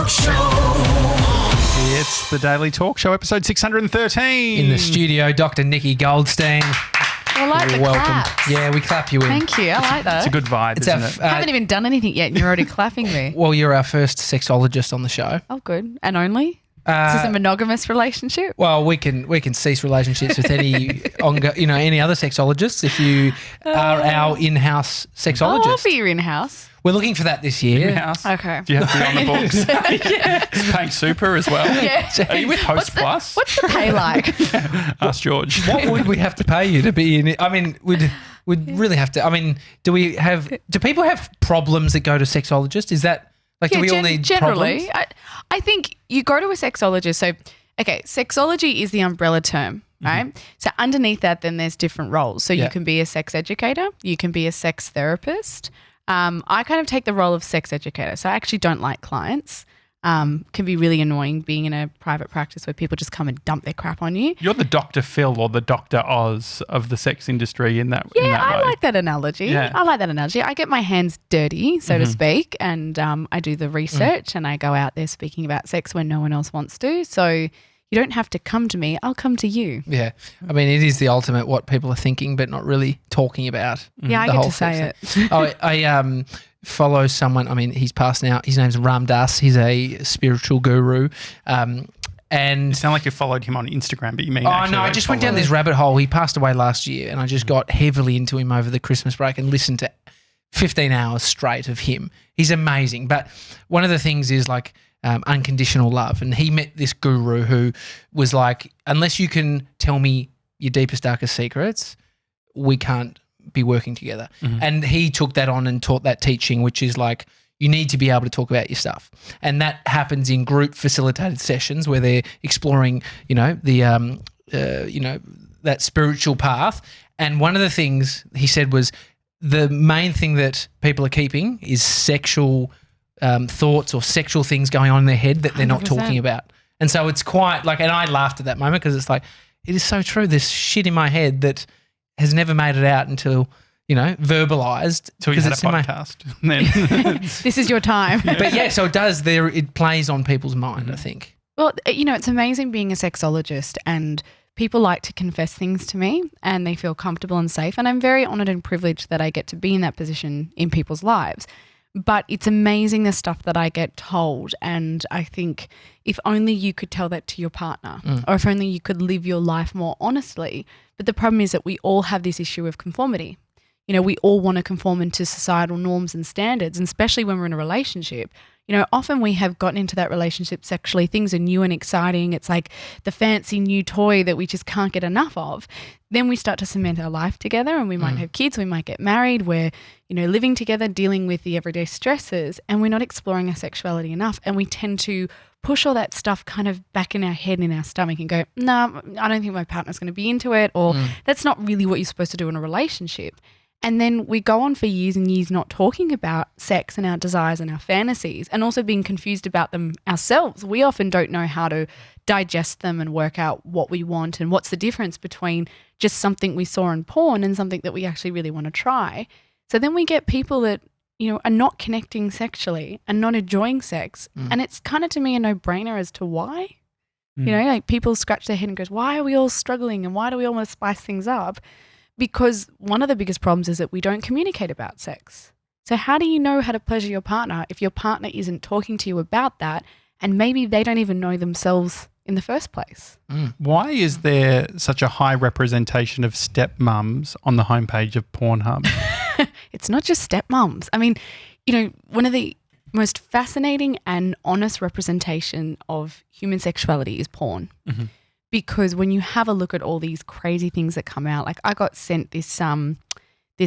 Talk Show. It's the Daily Talk Show, episode 613. In the studio, Dr. Nikki Goldstein. I like the Welcome. claps. Yeah, we clap you in. Thank you. I like that. It's a good vibe, isn't it? I haven't even done anything yet and you're already clapping me. Well, you're our first sexologist on the show. Oh, good. And only? Is this a monogamous relationship? Well, we can cease relationships with any any other sexologists if you are our in-house sexologist. Oh, I'll be your in-house. We're looking for that this year. In-house? Okay. Do you have to be on the books? Yeah. Paying super as well? Yeah. Are you with Host Plus? What's the pay like? Ask George. What would we have to pay you to be in it? I mean, we'd really have to. I mean, do people have problems that go to sexologists? Is that do we all need generally, problems? I think you go to a sexologist. So, okay, sexology is the umbrella term, right? Mm-hmm. So underneath that, then there's different roles. So you can be a sex educator. You can be a sex therapist. I kind of take the role of sex educator. So I actually don't like clients. Can be really annoying being in a private practice where people just come and dump their crap on you. You're the Dr. Phil or the Dr. Oz of the sex industry in that way. I like that analogy. Yeah. I like that analogy. I get my hands dirty, so to speak, and I do the research and I go out there speaking about sex when no one else wants to. So you don't have to come to me. I'll come to you. Yeah. I mean, it is the ultimate what people are thinking but not really talking about. Yeah, I get to say it. I follow someone, I mean, he's passed now. His name's Ram Dass. He's a spiritual guru. And you sound like you followed him on Instagram, but you mean I just went down this rabbit hole. He passed away last year and I just got heavily into him over the Christmas break and listened to 15 hours straight of him. He's amazing. But one of the things is unconditional love. And he met this guru who was like, unless you can tell me your deepest, darkest secrets, we can't be working together. Mm-hmm. And he took that on and taught that teaching, which is like, you need to be able to talk about your stuff. And that happens in group facilitated sessions where they're exploring, that spiritual path. And one of the things he said was the main thing that people are keeping is sexual thoughts or sexual things going on in their head that they're not 100%. talking about. And so it's quite and I laughed at that moment because it's like, it is so true. There's shit in my head that has never made it out until, verbalized. So you had a podcast. This is your time. But yeah, so it does. It plays on people's mind, I think. Well, it's amazing being a sexologist and people like to confess things to me and they feel comfortable and safe. And I'm very honoured and privileged that I get to be in that position in people's lives. But it's amazing the stuff that I get told. And I think if only you could tell that to your partner or if only you could live your life more honestly. But the problem is that we all have this issue of conformity. We all want to conform into societal norms and standards, and especially when we're in a relationship. Often we have gotten into that relationship sexually. Things are new and exciting. It's like the fancy new toy that we just can't get enough of. Then we start to cement our life together and we might have kids. We might get married. We're, living together, dealing with the everyday stresses, and we're not exploring our sexuality enough. And we tend to push all that stuff kind of back in our head and in our stomach and go, no, I don't think my partner's going to be into it, or that's not really what you're supposed to do in a relationship. And then we go on for years and years not talking about sex and our desires and our fantasies, and also being confused about them ourselves. We often don't know how to digest them and work out what we want and what's the difference between just something we saw in porn and something that we actually really want to try. So then we get people that, are not connecting sexually and not enjoying sex. And it's kind of, to me, a no-brainer as to why. People scratch their head and goes, why are we all struggling and why do we all want to spice things up? Because one of the biggest problems is that we don't communicate about sex. So how do you know how to pleasure your partner if your partner isn't talking to you about that, and maybe they don't even know themselves in the first place? Why is there such a high representation of stepmums on the homepage of Pornhub? It's not just stepmoms. I mean, one of the most fascinating and honest representation of human sexuality is porn. Mm-hmm. Because when you have a look at all these crazy things that come out, like I got sent this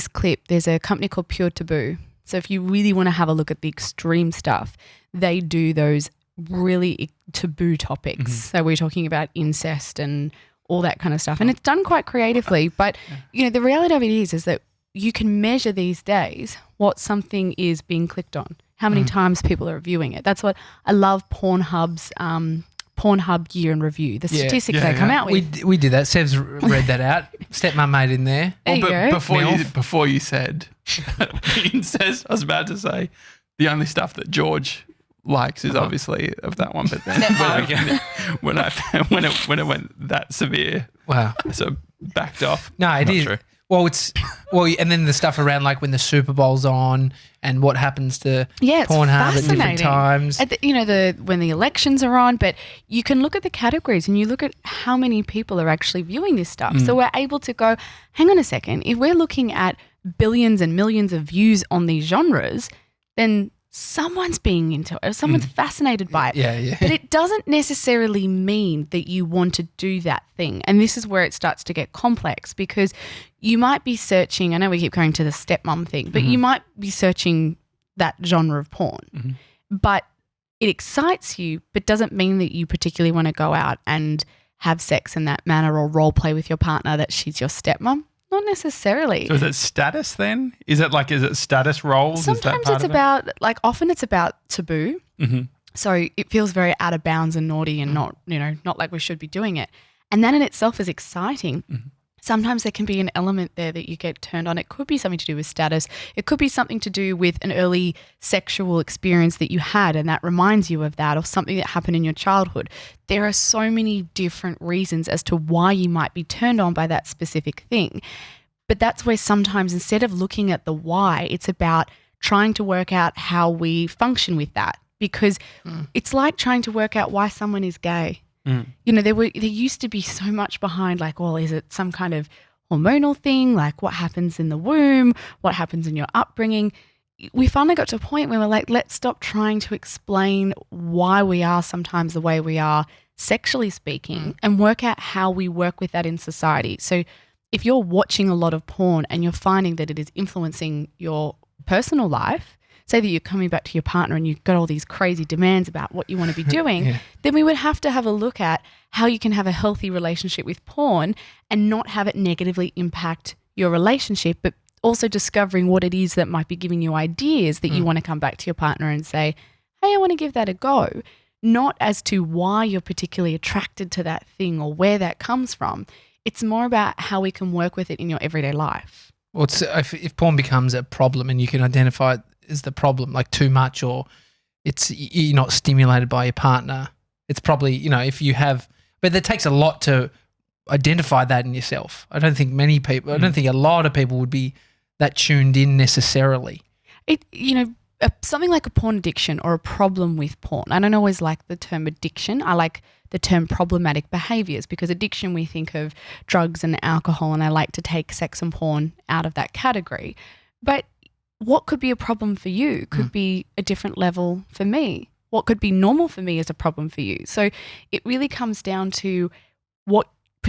clip. There's a company called Pure Taboo. So if you really want to have a look at the extreme stuff, they do those really taboo topics. Mm-hmm. So we're talking about incest and all that kind of stuff. And it's done quite creatively. But, the reality of it is that you can measure these days what something is being clicked on, how many times people are viewing it. That's what I love Pornhub's Pornhub year in review, the statistics they come out with. We did that. Sev's read that out. Stepmom made in there. There you go. Before you said incest, I was about to say the only stuff that George likes is obviously of that one, but then when it went that severe, Wow. I sort of backed off. No, it Not is. true. Well, and then the stuff around like when the Super Bowl's on and what happens to It's Pornhub at different fascinating. times. When the elections are on, but you can look at the categories and you look at how many people are actually viewing this stuff. So we're able to go, hang on a second, if we're looking at billions and millions of views on these genres, then someone's being into it, or someone's fascinated by it. Yeah. But it doesn't necessarily mean that you want to do that thing. And this is where it starts to get complex, because you might be searching, I know we keep going to the stepmom thing, but you might be searching that genre of porn. But it excites you, but doesn't mean that you particularly want to go out and have sex in that manner or role play with your partner that she's your stepmom. Not necessarily. So is it status then? Is it status roles? Sometimes it's about, often it's about taboo. So it feels very out of bounds and naughty and not like we should be doing it. And that in itself is exciting. Sometimes there can be an element there that you get turned on. It could be something to do with status. It could be something to do with an early sexual experience that you had and that reminds you of that, or something that happened in your childhood. There are so many different reasons as to why you might be turned on by that specific thing. But that's where sometimes instead of looking at the why, it's about trying to work out how we function with that, because it's like trying to work out why someone is gay. There used to be so much behind is it some kind of hormonal thing? Like what happens in the womb? What happens in your upbringing? We finally got to a point where we're like, let's stop trying to explain why we are sometimes the way we are sexually speaking and work out how we work with that in society. So if you're watching a lot of porn and you're finding that it is influencing your personal life, say that you're coming back to your partner and you've got all these crazy demands about what you want to be doing, then we would have to have a look at how you can have a healthy relationship with porn and not have it negatively impact your relationship, but also discovering what it is that might be giving you ideas that you want to come back to your partner and say, hey, I want to give that a go. Not as to why you're particularly attracted to that thing or where that comes from. It's more about how we can work with it in your everyday life. Well, if porn becomes a problem and you can identify it as the problem, like too much, or you're not stimulated by your partner, it's probably, if you have, but it takes a lot to identify that in yourself. I don't think a lot of people would be that tuned in necessarily. Something like a porn addiction or a problem with porn. I don't always like the term addiction. I like the term problematic behaviors, because addiction, we think of drugs and alcohol, and I like to take sex and porn out of that category. But what could be a problem for you could be a different level for me. What could be normal for me is a problem for you. So it really comes down to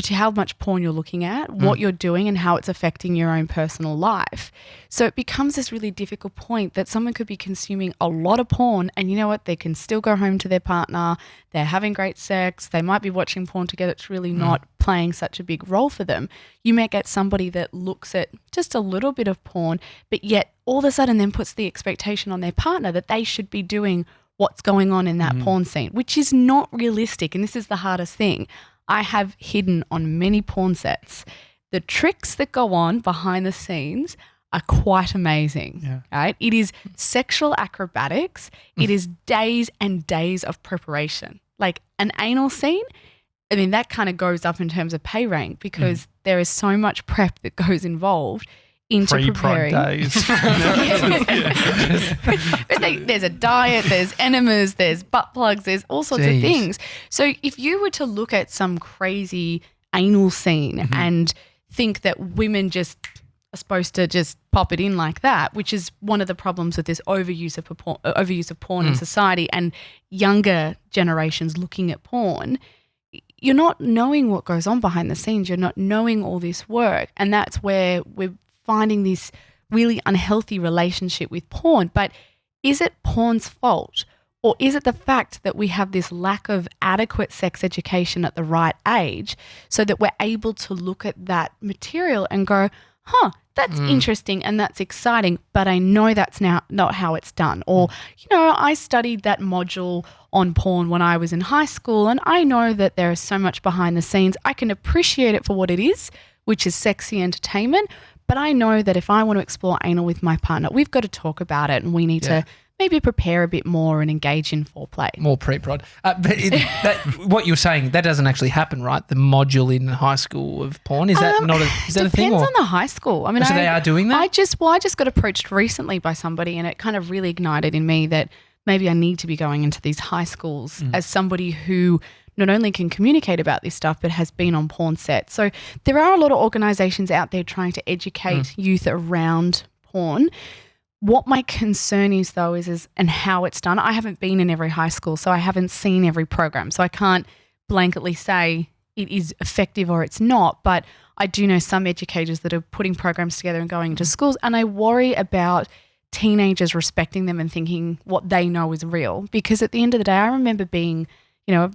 how much porn you're looking at, what you're doing, and how it's affecting your own personal life. So it becomes this really difficult point that someone could be consuming a lot of porn and you know what, they can still go home to their partner, they're having great sex, they might be watching porn together, it's really not playing such a big role for them. You may get somebody that looks at just a little bit of porn, but yet all of a sudden then puts the expectation on their partner that they should be doing what's going on in that porn scene, which is not realistic. And this is the hardest thing. I have hidden on many porn sets. The tricks that go on behind the scenes are quite amazing, right? It is sexual acrobatics. It is days and days of preparation. Like an anal scene, I mean, that kind of goes up in terms of pay rank because there is so much prep that goes involved into preparing. Days. But there's a diet, there's enemas, there's butt plugs, there's all sorts of things. So if you were to look at some crazy anal scene and think that women just are supposed to just pop it in like that, which is one of the problems with this overuse of porn in society and younger generations looking at porn, you're not knowing what goes on behind the scenes. You're not knowing all this work. And that's where we're finding this really unhealthy relationship with porn. But is it porn's fault, or is it the fact that we have this lack of adequate sex education at the right age so that we're able to look at that material and go, that's interesting and that's exciting, but I know that's now not how it's done. Or, I studied that module on porn when I was in high school and I know that there is so much behind the scenes. I can appreciate it for what it is, which is sexy entertainment. But I know that if I want to explore anal with my partner, we've got to talk about it and we need to maybe prepare a bit more and engage in foreplay. More pre-prod. What you're saying, that doesn't actually happen, right? The module in high school of porn, is that not a thing? Depends on the high school. I mean, so they are doing that? I just got approached recently by somebody, and it kind of really ignited in me that maybe I need to be going into these high schools as somebody who not only can communicate about this stuff, but has been on porn sets. So there are a lot of organisations out there trying to educate youth around porn. What my concern is, though, is and how it's done. I haven't been in every high school, so I haven't seen every program. So I can't blanketly say it is effective or it's not. But I do know some educators that are putting programs together and going into schools, and I worry about teenagers respecting them and thinking what they know is real. Because at the end of the day, I remember being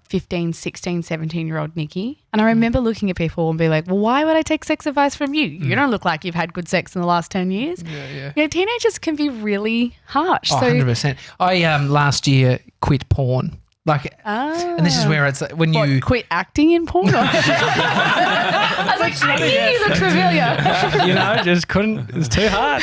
15, 16, 17-year-old Nikki. And I remember looking at people and be like, well, why would I take sex advice from you? You don't look like you've had good sex in the last 10 years. Yeah. Teenagers can be really harsh. Oh, 100%. I last year quit porn. And this is where it's when you quit acting in porn. I was like, I knew you looked familiar. Just couldn't. It was too hard.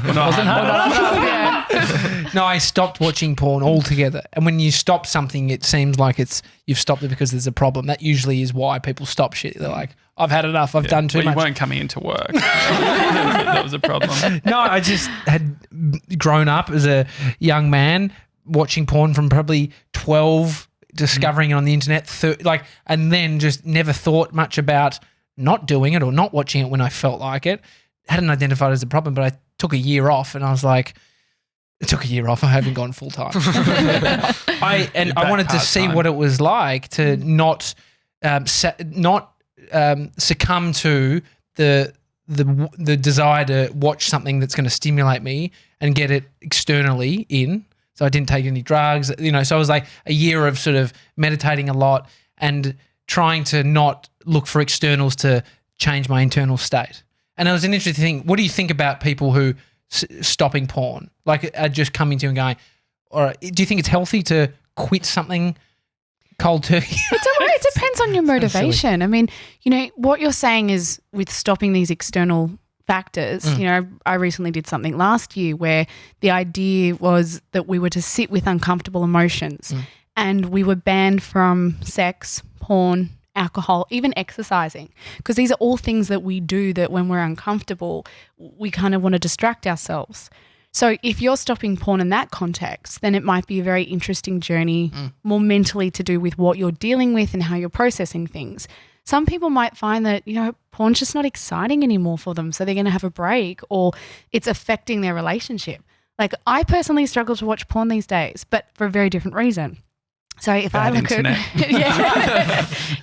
Wasn't hard enough. No, I stopped watching porn altogether. And when you stop something, it seems like you've stopped it because there's a problem. That usually is why people stop shit. They're like, I've had enough. I've done too much. You weren't coming into work. That was a problem. No, I just had grown up as a young man, watching porn from probably 12, discovering it on the internet, and then just never thought much about not doing it or not watching it when I felt like it. Hadn't identified it as a problem, but I took a year off, and I was like, I took a year off. I haven't gone full time. I wanted to see what it was like to not succumb to the desire to watch something that's going to stimulate me and get it externally in. So I didn't take any drugs, so I was like a year of sort of meditating a lot and trying to not look for externals to change my internal state. And it was an interesting thing. What do you think about people who stopping porn, are just coming to you and going, all right, do you think it's healthy to quit something cold turkey? It depends on your motivation. I mean, what you're saying is with stopping these external factors. I recently did something last year where the idea was that we were to sit with uncomfortable emotions and we were banned from sex, porn, alcohol, even exercising, because these are all things that we do that when we're uncomfortable, we kind of want to distract ourselves. So if you're stopping porn in that context, then it might be a very interesting journey, more mentally to do with what you're dealing with and how you're processing things. Some people might find that, porn's just not exciting anymore for them, so they're going to have a break, or it's affecting their relationship. Like, I personally struggle to watch porn these days, but for a very different reason. So if I look at that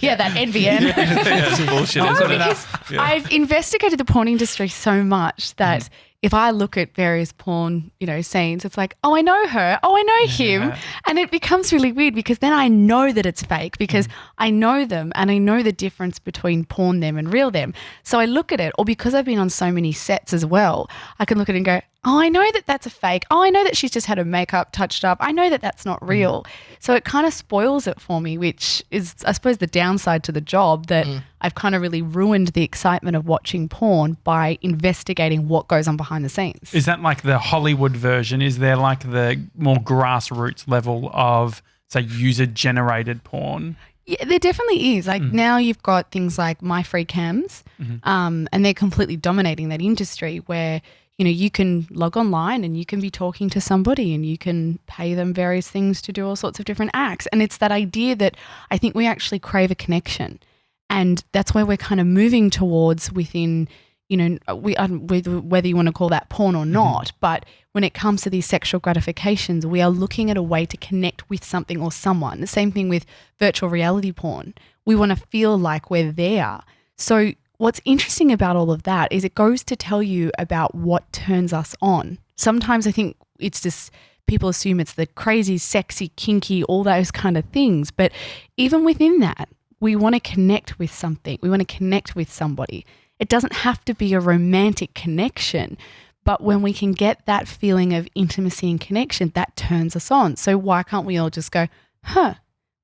NBN. It's bullshit, isn't it? I've investigated the porn industry so much that if I look at various porn, scenes, it's like, oh, I know her. Oh, I know him. And it becomes really weird because then I know that it's fake because I know them and I know the difference between porn them and real them. So I look at it, or because I've been on so many sets as well, I can look at it and go, oh, I know that that's a fake. Oh, I know that she's just had her makeup touched up. I know that that's not real. So it kind of spoils it for me, which is, I suppose, the downside to the job, that I've kind of really ruined the excitement of watching porn by investigating what goes on behind the scenes. Is that like the Hollywood version? Is there like the more grassroots level of, say, user-generated porn? Yeah, there definitely is. Like now you've got things like My Free Cams, and they're completely dominating that industry where, you can log online and you can be talking to somebody and you can pay them various things to do all sorts of different acts. And it's that idea that I think we actually crave a connection. And that's where we're kind of moving towards within, whether you want to call that porn or not. But when it comes to these sexual gratifications, we are looking at a way to connect with something or someone. The same thing with virtual reality porn. We want to feel like we're there. So what's interesting about all of that is it goes to tell you about what turns us on. Sometimes I think it's just people assume it's the crazy, sexy, kinky, all those kind of things. But even within that, we want to connect with something. We want to connect with somebody. It doesn't have to be a romantic connection, but when we can get that feeling of intimacy and connection, that turns us on. So why can't we all just go,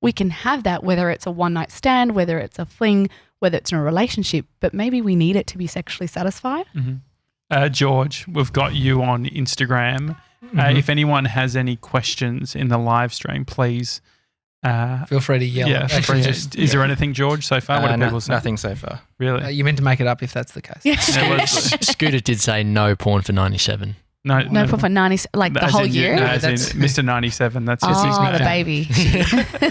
we can have that, whether it's a one-night stand, whether it's a fling, whether it's in a relationship, but maybe we need it to be sexually satisfied. George, we've got you on Instagram If anyone has any questions in the live stream, please feel free to yell. Yeah, Actually, is there anything, George, so far? What do people say? Nothing so far. Really? you meant to make it up if that's the case. Scooter did say no porn for 97. No for 90, like the as whole in, year? No, as in Mr. 97. That's just his Oh, name. the baby.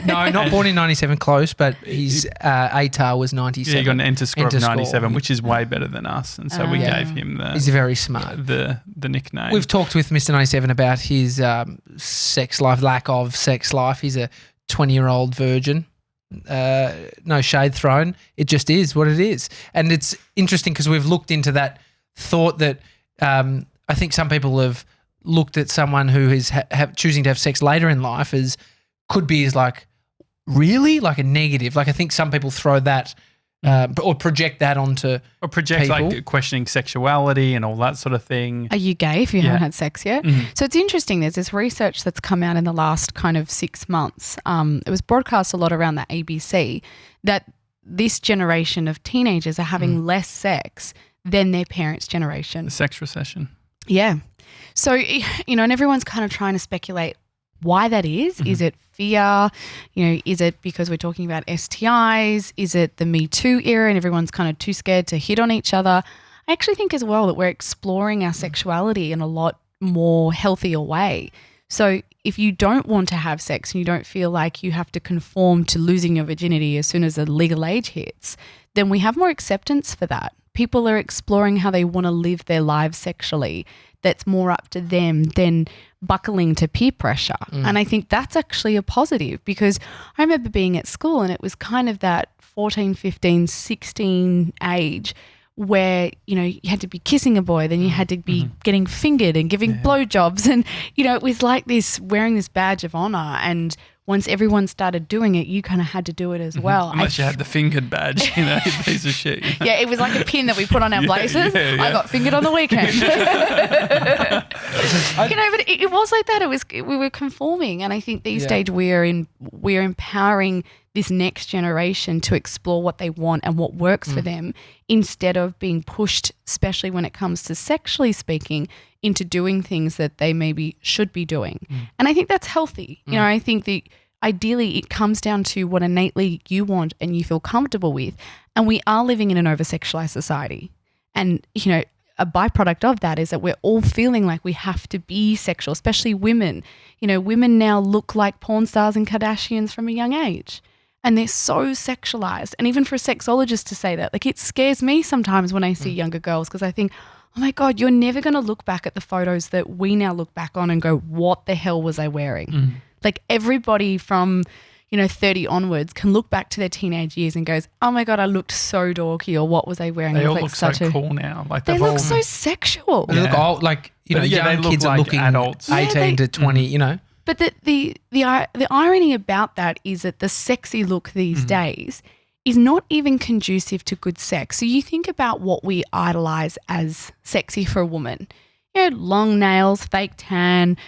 No, not born in 97, close, but his ATAR was 97. Yeah, he got an enter score Enter of score. 97, which is way better than us. And so we Yeah. gave him He's very smart. the nickname. We've talked with Mr. 97 about his sex life, lack of sex life. He's a 20-year-old virgin. No shade thrown. It just is what it is. And it's interesting because we've looked into that thought that I think some people have looked at someone who is choosing to have sex later in life as could be as like really like a negative. Like I think some people throw that or project that onto or project people. like questioning sexuality and all that sort of thing. Are you gay if you haven't had sex yet? So it's interesting. There's this research that's come out in the last kind of 6 months. It was broadcast a lot around the ABC that this generation of teenagers are having less sex than their parents' generation. The sex recession. Yeah. So, and everyone's kind of trying to speculate why that is. Is it fear? Is it because we're talking about STIs? Is it the Me Too era and everyone's kind of too scared to hit on each other? I actually think as well that we're exploring our sexuality in a lot more healthier way. So if you don't want to have sex and you don't feel like you have to conform to losing your virginity as soon as the legal age hits, then we have more acceptance for that. People are exploring how they want to live their lives sexually. That's more up to them than buckling to peer pressure. And I think that's actually a positive because I remember being at school and it was kind of that 14, 15, 16 age where, you had to be kissing a boy, then you had to be getting fingered and giving blowjobs. And, it was like this, wearing this badge of honor. And once everyone started doing it, you kind of had to do it as well. Unless you had the fingered badge, piece of shit. Yeah, it was like a pin that we put on our blazers. yeah. I got fingered on the weekend. But it was like that. We were conforming, and I think these days we're empowering this next generation to explore what they want and what works for them, instead of being pushed, especially when it comes to sexually speaking, into doing things that they maybe should be doing. And I think that's healthy. I think that ideally it comes down to what innately you want and you feel comfortable with. And we are living in an over-sexualized society. And, a byproduct of that is that we're all feeling like we have to be sexual, especially women. Women now look like porn stars and Kardashians from a young age. And they're so sexualized. And even for a sexologist to say that, like, it scares me sometimes when I see younger girls, because I think, oh my God, you're never going to look back at the photos that we now look back on and go, what the hell was I wearing? Like everybody from, 30 onwards can look back to their teenage years and goes, oh my God, I looked so dorky, or what was I wearing? They all like look so cool now. Like they look so sexual. They look old, like, But young they look kids like are looking adults. 18 to 20, But the irony about that is that the sexy look these days is not even conducive to good sex. So you think about what we idolize as sexy for a woman. Long nails, fake tan,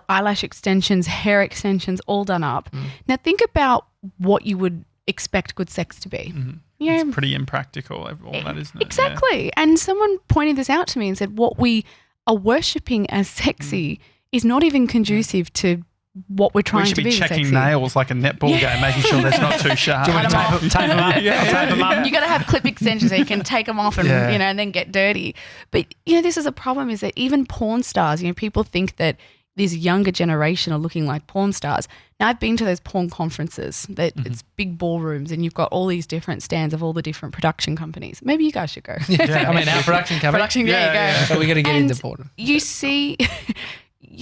eyelash extensions, hair extensions, all done up. Now think about what you would expect good sex to be. It's pretty impractical, all that, isn't it? Exactly. Yeah. And someone pointed this out to me and said what we are worshipping as sexy is not even conducive to what we're trying to be. We should be checking sexy. nails like a netball game, making sure that's not too sharp. Do you want to Tape them up. Tape them up. You got to have clip extensions so you can take them off and and then get dirty. But this is a problem: is that even porn stars, people think that this younger generation are looking like porn stars. Now I've been to those porn conferences that it's big ballrooms and you've got all these different stands of all the different production companies. Maybe you guys should go. I mean, our production company. There you go. So we got to get And into porn. You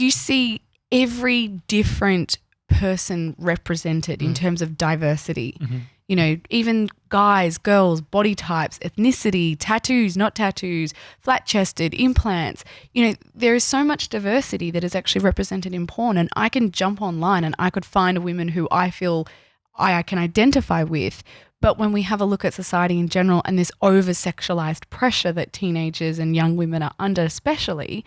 see every different person represented in terms of diversity. Even guys, girls, body types, ethnicity, tattoos, not tattoos, flat-chested, implants. There is so much diversity that is actually represented in porn, and I can jump online and I could find a woman who I feel I can identify with. But when we have a look at society in general and this over-sexualized pressure that teenagers and young women are under especially,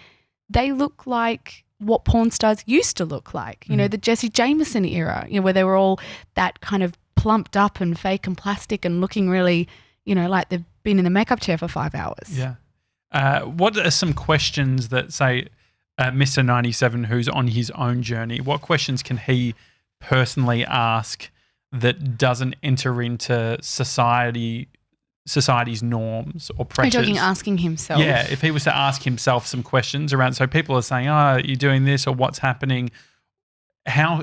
they look like what porn stars used to look like. The Jesse Jameson era, where they were all that kind of plumped up and fake and plastic and looking really, like they've been in the makeup chair for 5 hours. Yeah. What are some questions that say Mr. 97 who's on his own journey, what questions can he personally ask that doesn't enter into society's norms or Are you pressures? talking asking himself? Yeah, if he was to ask himself some questions around, so people are saying, "Oh, you're doing this," or "What's happening?" How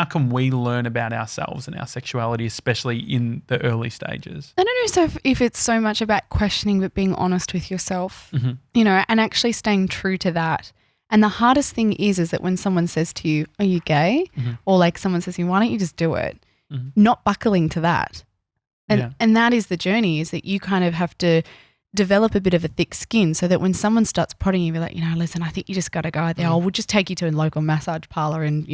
can we learn about ourselves and our sexuality, especially in the early stages? I don't know if it's so much about questioning, but being honest with yourself, Mhm. and actually staying true to that. And the hardest thing is that when someone says to you, "Are you gay?" Mhm. or like someone says to you, "Why don't you just do it?" Mhm. Not buckling to that. Yeah. And that is the journey, is that you kind of have to develop a bit of a thick skin so that when someone starts prodding you, you're like, listen, I think you just got to go out there. We'll just take you to a local massage parlor and,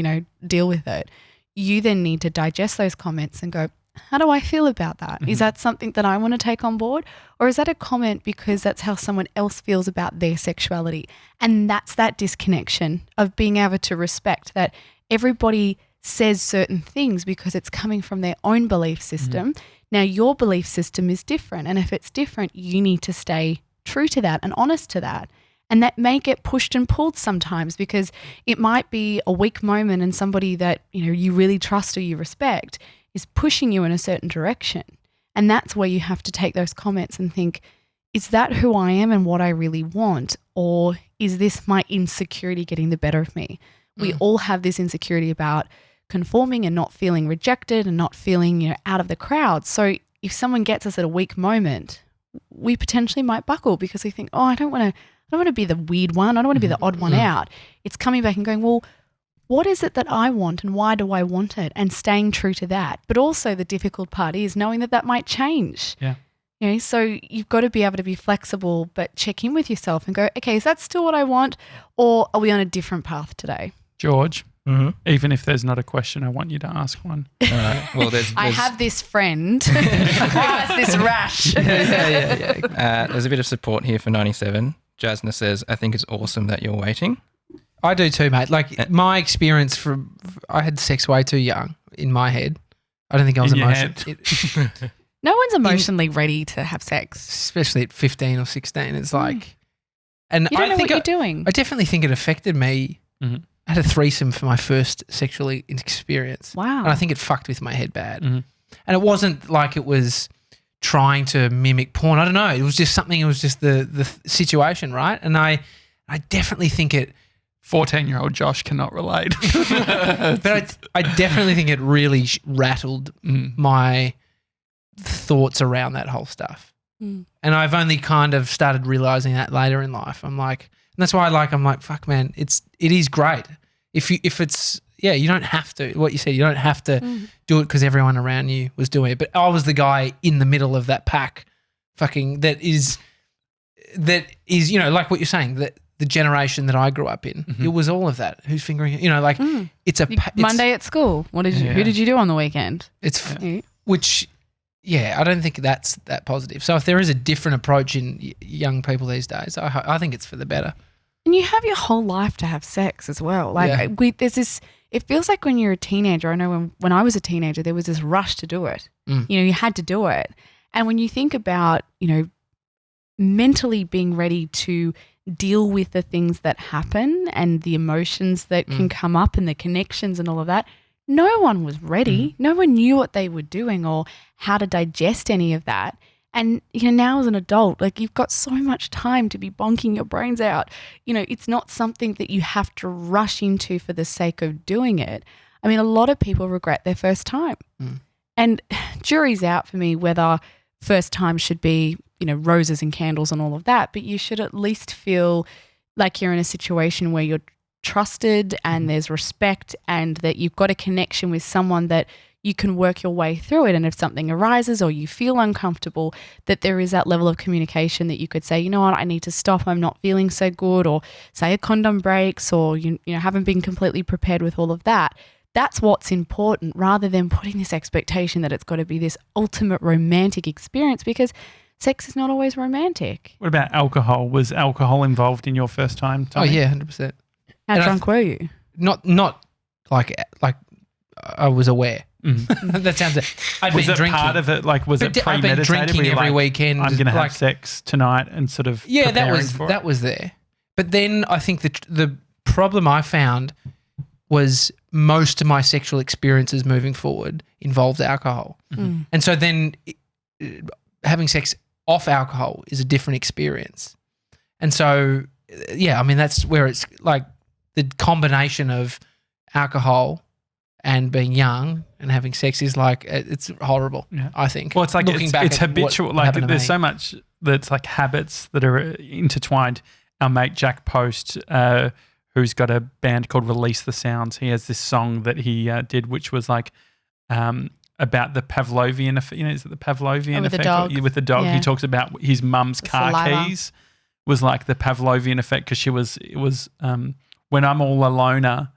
deal with it. You then need to digest those comments and go, how do I feel about that? Is that something that I want to take on board? Or is that a comment because that's how someone else feels about their sexuality? And that's that disconnection of being able to respect that everybody says certain things because it's coming from their own belief system. Now, your belief system is different. And if it's different, you need to stay true to that and honest to that. And that may get pushed and pulled sometimes because it might be a weak moment and somebody that, you really trust or you respect is pushing you in a certain direction. And that's where you have to take those comments and think, is that who I am and what I really want? Or is this my insecurity getting the better of me? We all have this insecurity about conforming and not feeling rejected and not feeling, out of the crowd. So if someone gets us at a weak moment, we potentially might buckle because we think, I don't want to be the weird one. I don't want to be the odd one out. It's coming back and going, well, what is it that I want and why do I want it? And staying true to that. But also the difficult part is knowing that might change. Yeah. So you've got to be able to be flexible, but check in with yourself and go, okay, is that still what I want? Or are we on a different path today? George, even if there's not a question, I want you to ask one. Well, there's I have this friend who has this rash. there's a bit of support here for 97. Jasna says, I think it's awesome that you're waiting. I do too, mate. Like my experience I had sex way too young in my head. I don't think I was In your emotional. No one's emotionally ready to have sex. Especially at 15 or 16. It's like, and You don't I know think what you're doing. I definitely think it affected me. Mhm. I had a threesome for my first sexual experience. Wow. And I think it fucked with my head bad. Mhm. And it wasn't like it was trying to mimic porn. I don't know. It was just something, it was just the situation, right? And I definitely think it, 14-year-old Josh cannot relate. but I definitely think it really rattled my thoughts around that whole stuff. Mm. And I've only kind of started realizing that later in life. I'm like, and that's why I'm like, fuck, man, it is great. If it's, you don't have to, what you said, you don't have to do it because everyone around you was doing it. But I was the guy in the middle of that pack fucking that is, like what you're saying, that the generation that I grew up in, it was all of that. Who's fingering it? It's a Monday at school. Who did you do on the weekend? Which, I don't think that's that positive. So if there is a different approach in young people these days, I think it's for the better. And you have your whole life to have sex as well. Like there's this, it feels like when you're a teenager, I know when I was a teenager, there was this rush to do it. You had to do it. And when you think about, mentally being ready to deal with the things that happen and the emotions that can come up and the connections and all of that, no one was ready. No one knew what they were doing or how to digest any of that. And, now as an adult, like you've got so much time to be bonking your brains out. It's not something that you have to rush into for the sake of doing it. I mean, a lot of people regret their first time. And jury's out for me whether first time should be, roses and candles and all of that, but you should at least feel like you're in a situation where you're trusted and there's respect and that you've got a connection with someone that you can work your way through it. And if something arises or you feel uncomfortable, that there is that level of communication that you could say, you know what, I need to stop. I'm not feeling so good, or say a condom breaks, or you haven't been completely prepared with all of that. That's what's important, rather than putting this expectation that it's got to be this ultimate romantic experience, because sex is not always romantic. What about alcohol? Was alcohol involved in your first time, Tommy? Oh yeah, 100%. How drunk were you? Not like I was aware. That sounds. Was it drinking. part of it? Like, was it I've been premeditated? drinking Were you every like, weekend. I'm going to have sex tonight, and sort of that preparing for it? was there. But then I think the problem I found was most of my sexual experiences moving forward involved alcohol. Mm. And so then having sex off alcohol is a different experience. And so, yeah, I mean, that's where it's like the combination of alcohol and being young and having sex is like, it's horrible, I think. Well, it's like Looking back it's at what habitual. Like happened to there's me. so much that's like habits that are intertwined. Our mate Jack Post, who's got a band called Release the Sounds, he has this song that he did, which was like about the Pavlovian effect. You know, is it the Pavlovian with the effect? dog. With the dog. Yeah. He talks about his mum's The car saliva. keys was like the Pavlovian effect because it was when I'm all aloner,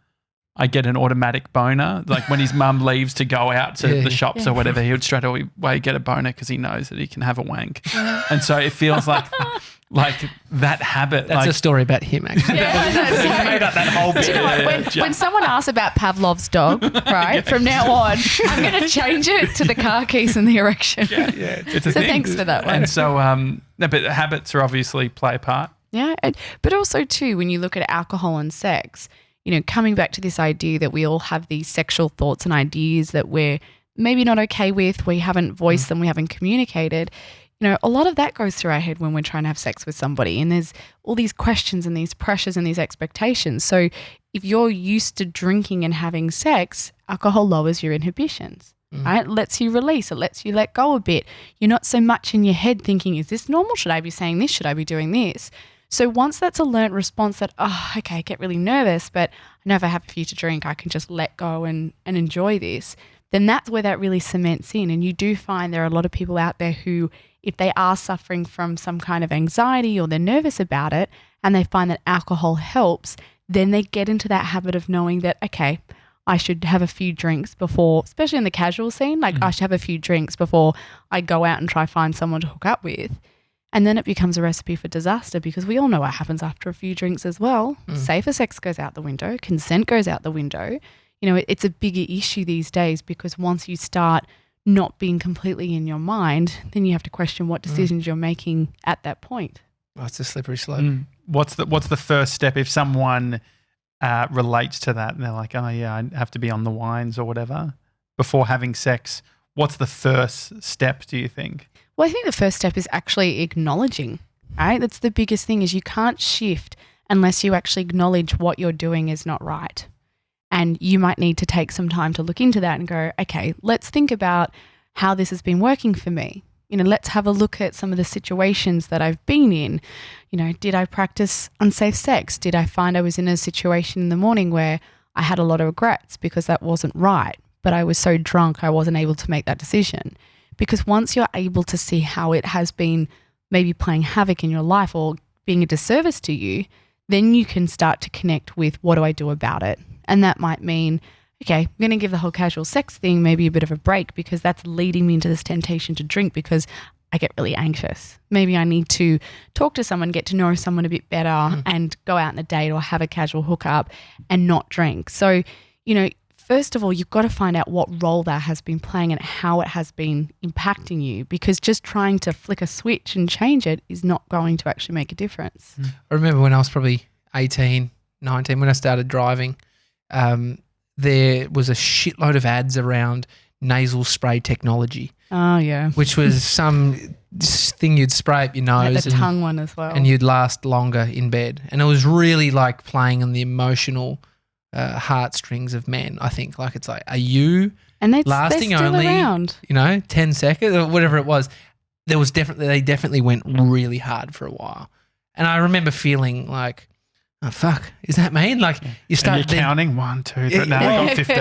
I get an automatic boner. Like when his mum leaves to go out to the shops or whatever, he would straight away get a boner because he knows that he can have a wank. And so it feels like that habit. That's like, a story about him, actually. he made up that whole bit. Do you know what? When someone asks about Pavlov's dog, right, from now on, I'm going to change it to the car keys and the erection. It's a So thing. thanks for that one. And so, no, but habits are obviously play a part. Yeah, but also too, when you look at alcohol and sex, you know, coming back to this idea that we all have these sexual thoughts and ideas that we're maybe not okay with, we haven't voiced them, we haven't communicated. You know, a lot of that goes through our head when we're trying to have sex with somebody, and there's all these questions and these pressures and these expectations. So if you're used to drinking and having sex, alcohol lowers your inhibitions. Right? It lets you release. It lets you let go a bit. You're not so much in your head thinking, is this normal? Should I be saying this? Should I be doing this? So once that's a learnt response that, oh, okay, I get really nervous, but I know if I have a few to drink, I can just let go and enjoy this, then that's where that really cements in. And you do find there are a lot of people out there who, if they are suffering from some kind of anxiety or they're nervous about it and they find that alcohol helps, then they get into that habit of knowing that, okay, I should have a few drinks before, especially in the casual scene, like I should have a few drinks before I go out and try find someone to hook up with. And then it becomes a recipe for disaster because we all know what happens after a few drinks as well. Safer sex goes out the window. Consent goes out the window. You know, it's a bigger issue these days because once you start not being completely in your mind, then you have to question what decisions you're making at that point. Oh, it's a slippery slope. What's the first step if someone relates to that and they're like, oh yeah, I have to be on the wines or whatever before having sex? What's the first step, do you think? Well, I think the first step is actually acknowledging, right? That's the biggest thing is you can't shift unless you actually acknowledge what you're doing is not right. And you might need to take some time to look into that and go, okay, let's think about how this has been working for me. You know, let's have a look at some of the situations that I've been in. You know, did I practice unsafe sex? Did I find I was in a situation in the morning where I had a lot of regrets because that wasn't right, but I was so drunk I wasn't able to make that decision? Because once you're able to see how it has been maybe playing havoc in your life or being a disservice to you, then you can start to connect with what do I do about it? And that might mean, okay, I'm going to give the whole casual sex thing maybe a bit of a break because that's leading me into this temptation to drink because I get really anxious. Maybe I need to talk to someone, get to know someone a bit better and go out on a date or have a casual hookup and not drink. So, you know, first of all, you've got to find out what role that has been playing and how it has been impacting you because just trying to flick a switch and change it is not going to actually make a difference. I remember when I was probably 18, 19, when I started driving, there was a shitload of ads around nasal spray technology, Oh, yeah. which was some thing you'd spray up your Like nose the tongue one as well. and you'd last longer in bed. And it was really like playing on the emotional heartstrings of men, I think. Like it's like, are you and they're lasting still only, around. 10 seconds or whatever it was? They definitely went really hard for a while. And I remember feeling like, oh, fuck, is that me? Like you start And you're counting 1, 2, 3. No, I got 15.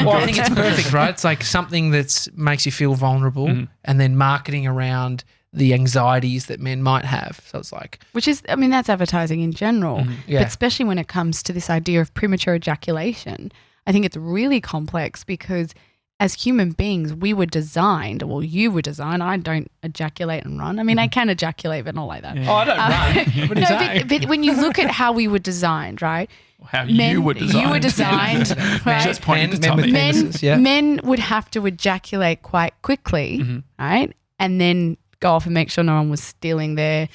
Well, I think it's perfect, right? It's like something that makes you feel vulnerable and then marketing around the anxieties that men might have. So it's like, Which is, I mean, that's advertising in general, Yeah. but especially when it comes to this idea of premature ejaculation, I think it's really complex because as human beings, we were designed, well, you were designed, I don't ejaculate and run. I mean, I can ejaculate, but not like that. oh, I don't run. What do you say? But when you look at how we were designed, right? How you were designed. You were designed, right? Just pointing to Men with Tommy. penises, yeah. Men would have to ejaculate quite quickly, right? And then go off and make sure no one was stealing their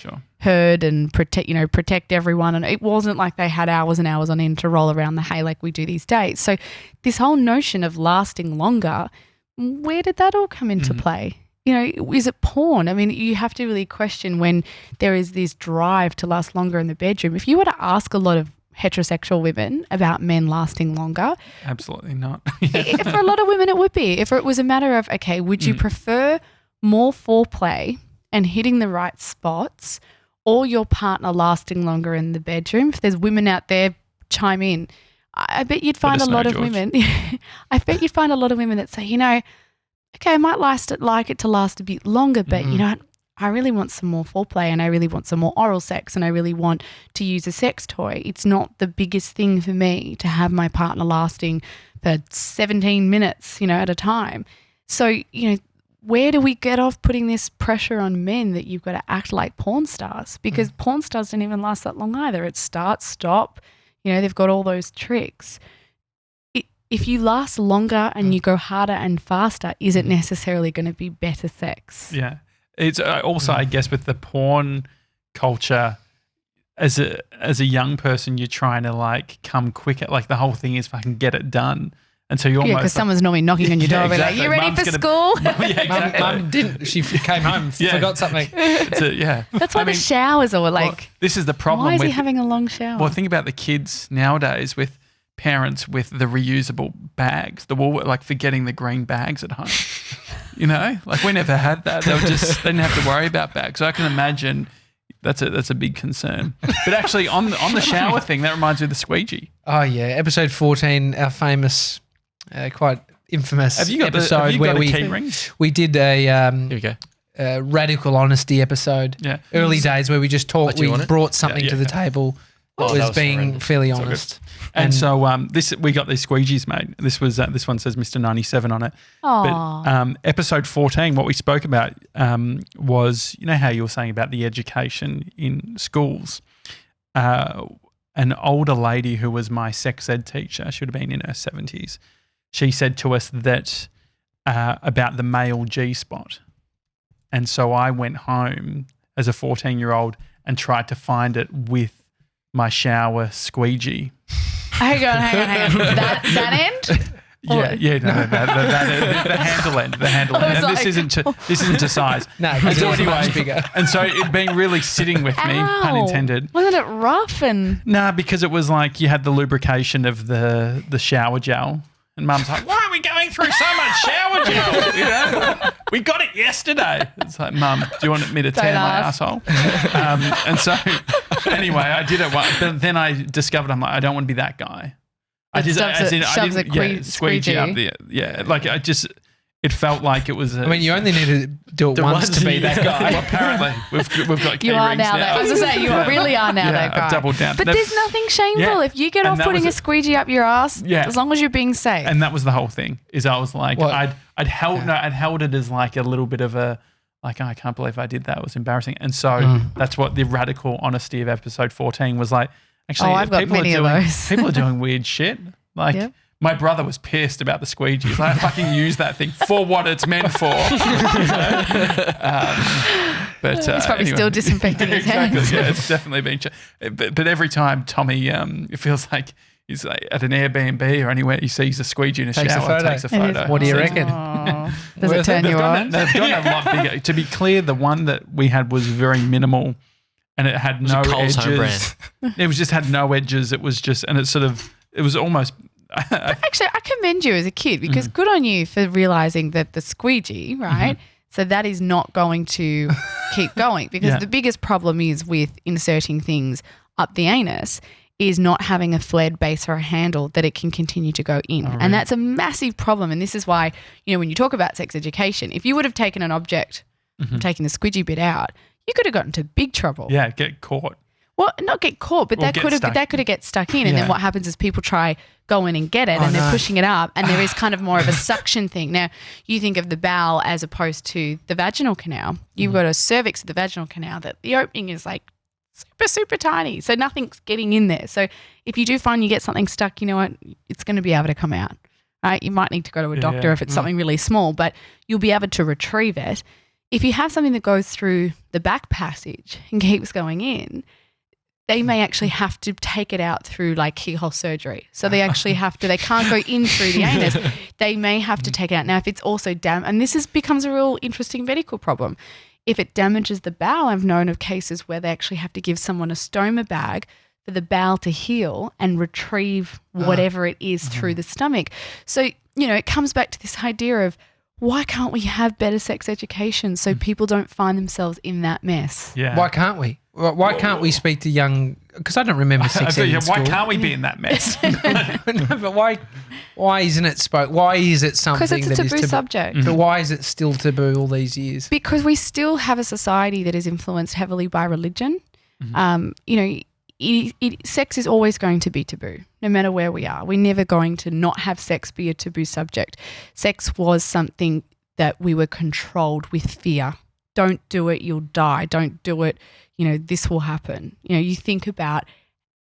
herd and protect everyone. And it wasn't like they had hours and hours on end to roll around the hay like we do these days. So this whole notion of lasting longer, where did that all come into play? Is it porn? I mean, you have to really question when there is this drive to last longer in the bedroom. If you were to ask a lot of heterosexual women about men lasting longer, absolutely not. For a lot of women, it would be. If it was a matter of, okay, would you prefer more foreplay and hitting the right spots, or your partner lasting longer in the bedroom? If there's women out there, chime in. I bet you'd find a lot of women. I bet you'd find a lot of women that say, okay, I might like it to last a bit longer, but I really want some more foreplay, and I really want some more oral sex, and I really want to use a sex toy. It's not the biggest thing for me to have my partner lasting for 17 minutes, at a time. So, where do we get off putting this pressure on men that you've got to act like porn stars? Because porn stars don't even last that long either. It's start, stop. They've got all those tricks. If you last longer and you go harder and faster, is it necessarily going to be better sex? Yeah. It's also, I guess, with the porn culture, as a young person, you're trying to come quicker. Like the whole thing is if I can get it done. And so you almost because someone's normally knocking on your door, exactly. You ready for school? Exactly. Mum didn't. She came home, forgot something. That's why the showers are this is the problem. Why is he having a long shower? Well, think about the kids nowadays with parents with the reusable bags, forgetting the green bags at home. We never had that. They didn't have to worry about bags. So I can imagine that's a big concern. But actually, on the shower thing, that reminds me of the squeegee. Oh yeah, episode 14, our famous, quite infamous episode where we did a radical honesty episode. Yeah, early days where we just talked. We brought something to the table. That was being horrendous. Fairly honest. And so we got these squeegees, mate. This one says Mr. 97 on it. Aww. But episode 14, what we spoke about was, how you were saying about the education in schools. An older lady who was my sex ed teacher, she would have been in her 70s, she said to us that about the male G-spot. And so I went home as a 14-year-old and tried to find it with my shower squeegee. Hang on. That end? The handle end. And this isn't to size. No, because it was much bigger. And so it'd been really sitting with me, pun intended. Wasn't it rough? Nah, because it was like you had the lubrication of the shower gel. And Mum's like, why are we going through so much shower gel? We got it yesterday. It's like, Mum, do you want me to tear my asshole? And so anyway, I did it once, but then I discovered I don't want to be that guy. I didn't squeegee up there. Yeah, it felt like it was. You only need to do it once to be that guy. Well, apparently, we've got key you are rings now. I was going to say, you really are now that guy. I've doubled down. But there's nothing shameful if you get off putting a squeegee up your ass. Yeah. As long as you're being safe. And that was the whole thing. Is I was like, I'd held it as like a little bit of a I can't believe I did that. It was embarrassing. And so that's what the radical honesty of episode 14 was like. Actually, I've got many of those. People are doing weird shit. My brother was pissed about the squeegee. He's like, I fucking use that thing for what it's meant for. But he's probably still disinfecting his hands. Yeah, it's definitely been. But every time Tommy, it feels like he's like at an Airbnb or anywhere he sees a squeegee in a shower, takes a photo. What do you reckon? Does it turn you on? They've gone a lot bigger. To be clear, the one that we had was very minimal. And it had no edges. It was just had no edges. It was just, and it was almost. Actually, I commend you as a kid because good on you for realizing that the squeegee, right? So that is not going to keep going because the biggest problem is with inserting things up the anus is not having a flared base or a handle that it can continue to go in. Right. And that's a massive problem. And this is why, when you talk about sex education, if you would have taken an object, taking the squeegee bit out, you could have gotten into big trouble. Yeah, get caught. Well, not get caught, but that could have get stuck in. And then what happens is people try go in and get it and they're pushing it up and there is kind of more of a suction thing. Now, you think of the bowel as opposed to the vaginal canal. You've got a cervix of the vaginal canal that the opening is like super, super tiny. So nothing's getting in there. So if you do find you get something stuck, you know what, it's going to be able to come out. Right? You might need to go to a doctor if it's something really small, but you'll be able to retrieve it. if you have something that goes through the back passage and keeps going in, they may actually have to take it out through like keyhole surgery. So they actually have to, they can't go in through the anus. They may have to take it out. Now, if it's also and this becomes a real interesting medical problem. If it damages the bowel, I've known of cases where they actually have to give someone a stoma bag for the bowel to heal and retrieve whatever it is through the stomach. So, it comes back to this idea of, why can't we have better sex education so people don't find themselves in that mess? Yeah. Why can't we? Why can't we speak to young? Because I don't remember sex ed in school. Why can't we be in that mess? No, but why isn't it Why is it something Because it's a taboo subject. But why is it still taboo all these years? Because we still have a society that is influenced heavily by religion. Sex is always going to be taboo, no matter where we are. We're never going to not have sex be a taboo subject. Sex was something that we were controlled with fear. Don't do it, you'll die. Don't do it, this will happen. You think about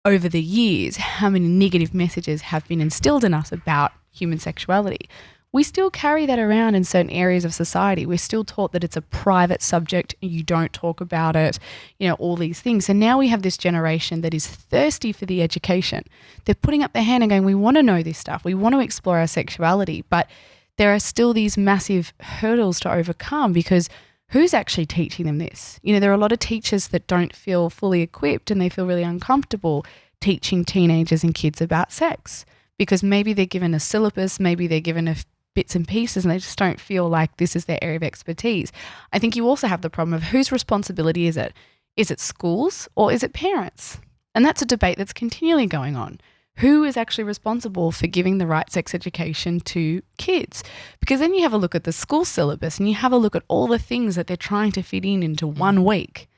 over the years how many negative messages have been instilled in us about human sexuality. We still carry that around in certain areas of society. We're still taught that it's a private subject and you don't talk about it, all these things. And now we have this generation that is thirsty for the education. They're putting up their hand and going, we want to know this stuff. We want to explore our sexuality. But there are still these massive hurdles to overcome because who's actually teaching them this? There are a lot of teachers that don't feel fully equipped and they feel really uncomfortable teaching teenagers and kids about sex because maybe they're given a syllabus, maybe they're given bits and pieces and they just don't feel like this is their area of expertise. I think you also have the problem of whose responsibility is it? Is it schools or is it parents? And that's a debate that's continually going on. Who is actually responsible for giving the right sex education to kids? Because then you have a look at the school syllabus and you have a look at all the things that they're trying to fit into 1 week,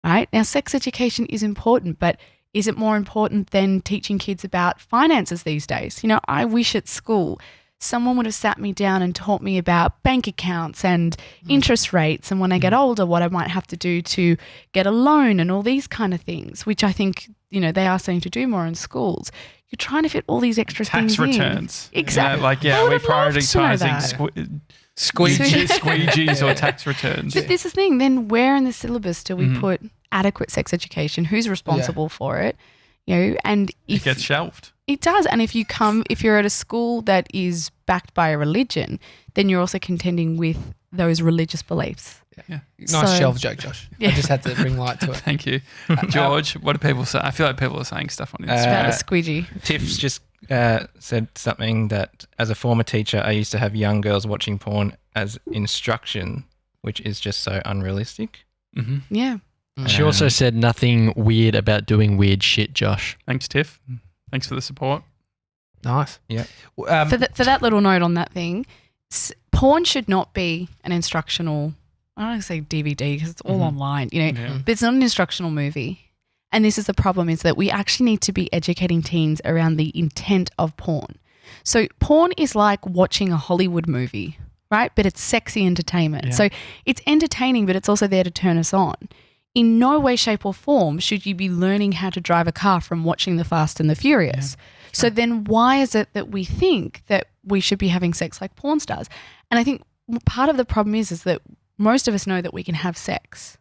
right? Now, sex education is important, but is it more important than teaching kids about finances these days? I wish at school someone would have sat me down and taught me about bank accounts and interest rates and when I get older, what I might have to do to get a loan and all these kind of things, which I think, they are starting to do more in schools. You're trying to fit all these extra things in. Tax returns. Exactly. We're prioritising squeegees or tax returns. But this is the thing, then where in the syllabus do we put adequate sex education? Who's responsible for it? And it gets shelved. It does. And if you're at a school that is backed by a religion, then you're also contending with those religious beliefs. Yeah. Nice shelf joke, Josh. Yeah. I just had to bring light to it. Thank you. George, what do people say? I feel like people are saying stuff on Instagram. About a squeegee. Tiff's just said something that as a former teacher, I used to have young girls watching porn as instruction, which is just so unrealistic. Mm-hmm. Yeah. She also said nothing weird about doing weird shit, Josh. Thanks, Tiff. Thanks for the support. Nice. Yeah. For that little note on that thing, porn should not be an instructional, I don't want to say DVD because it's all online, but it's not an instructional movie. And this is the problem, is that we actually need to be educating teens around the intent of porn. So porn is like watching a Hollywood movie, right? But it's sexy entertainment. Yeah. So it's entertaining, but it's also there to turn us on. In no way, shape or form should you be learning how to drive a car from watching The Fast and the Furious. Yeah, sure. So then why is it that we think that we should be having sex like porn stars? And I think part of the problem is that most of us know that we can have sex.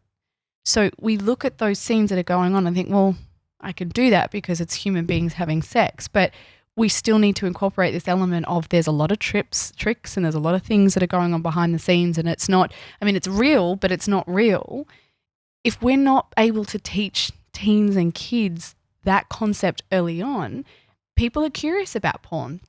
So we look at those scenes that are going on and think, well, I can do that because it's human beings having sex. But we still need to incorporate this element of there's a lot of tricks and there's a lot of things that are going on behind the scenes, and it's not, it's real, but it's not real. If we're not able to teach teens and kids that concept early on, people are curious about porn.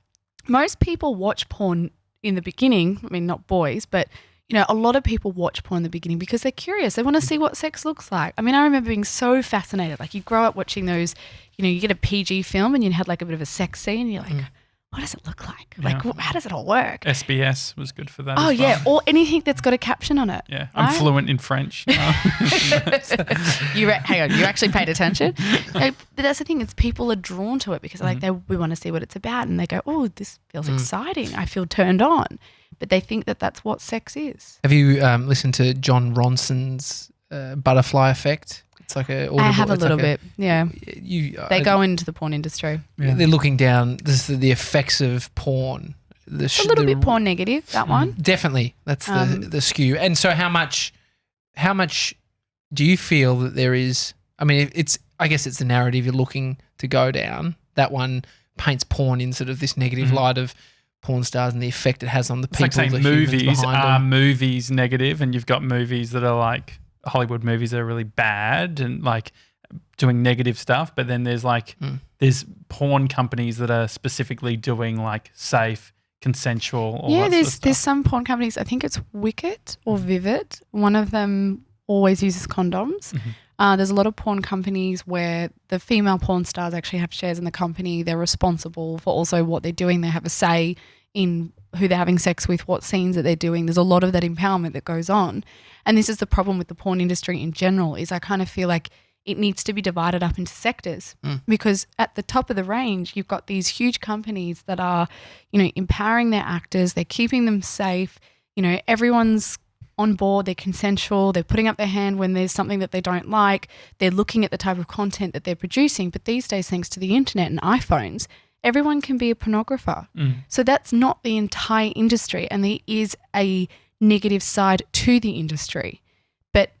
Most people watch porn in the beginning. Not boys, but a lot of people watch porn in the beginning because they're curious. They want to see what sex looks like. I remember being so fascinated. Like, you grow up watching those, you get a PG film and you had like a bit of a sex scene and you're like, what does it look like? Yeah. Like, how does it all work? SBS was good for that. Oh, as well. Yeah. Or anything that's got a caption on it. Yeah. I'm fluent in French. Hang on. You actually paid attention? But that's the thing, is people are drawn to it because we want to see what it's about, and they go, oh, this feels exciting. I feel turned on. But they think that that's what sex is. Have you listened to John Ronson's Butterfly Effect? It's like I have a little bit, yeah. They go into the porn industry. Yeah. They're looking down the effects of porn It's a little bit porn negative, that one. Definitely, that's the skew. And so, how much do you feel that there is? I mean, I guess it's the narrative you're looking to go down. That one paints porn in sort of this negative light of porn stars and the effect it has on the people. It's like saying the humans movies behind are them. movies negative, and you've got movies that are like Hollywood movies that are really bad and like doing negative stuff. But then there's like there's porn companies that are specifically doing like safe, consensual. All that there's sort of stuff. some porn companies. I think it's Wicked or Vivid. One of them always uses condoms. There's a lot of porn companies where the female porn stars actually have shares in the company. They're responsible for also what they're doing. They have a say in who they're having sex with, what scenes that they're doing. There's a lot of that empowerment that goes on. And this is the problem with the porn industry in general, is I kind of feel like it needs to be divided up into sectors because at the top of the range, you've got these huge companies that are, empowering their actors. They're keeping them safe. Everyone's on board, they're consensual, they're putting up their hand when there's something that they don't like, they're looking at the type of content that they're producing. But these days, thanks to the internet and iPhones, everyone can be a pornographer. So that's not the entire industry, and there is a negative side to the industry. But,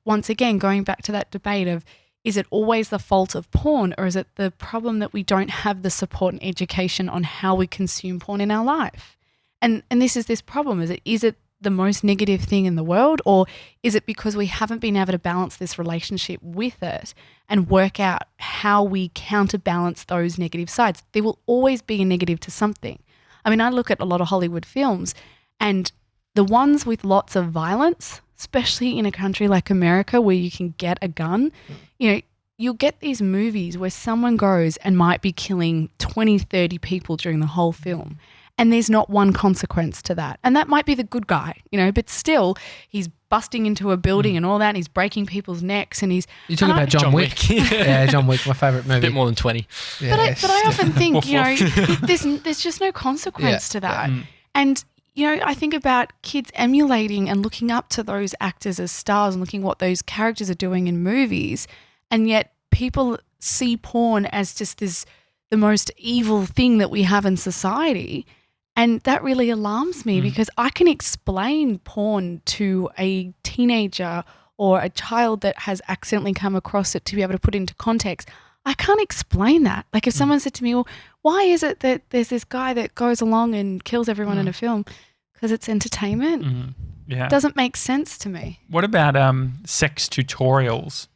once again, going back to that debate of, is it always the fault of porn, or is it the problem that we don't have the support and education on how we consume porn in our life? And this is this problem, is it the most negative thing in the world, or is it because we haven't been able to balance this relationship with it and work out how we counterbalance those negative sides? There will always be a negative to something. I mean, I look at a lot of Hollywood films, and the ones with lots of violence, especially in a country like America where you can get a gun, you'll get these movies where someone goes and might be killing 20, 30 people during the whole film. And there's not one consequence to that. And that might be the good guy, but still he's busting into a building and all that, and he's breaking people's necks, and he's... You're talking about John Wick. Yeah, John Wick, my favourite movie. A bit more than 20. Yeah, but I often think, there's just no consequence to that. And, I think about kids emulating and looking up to those actors as stars and looking what those characters are doing in movies, and yet people see porn as just the most evil thing that we have in society. And that really alarms me because I can explain porn to a teenager or a child that has accidentally come across it to be able to put into context. I can't explain that. Like if someone said to me, well, why is it that there's this guy that goes along and kills everyone in a film? Because it's entertainment. Yeah. It doesn't make sense to me. What about sex tutorials?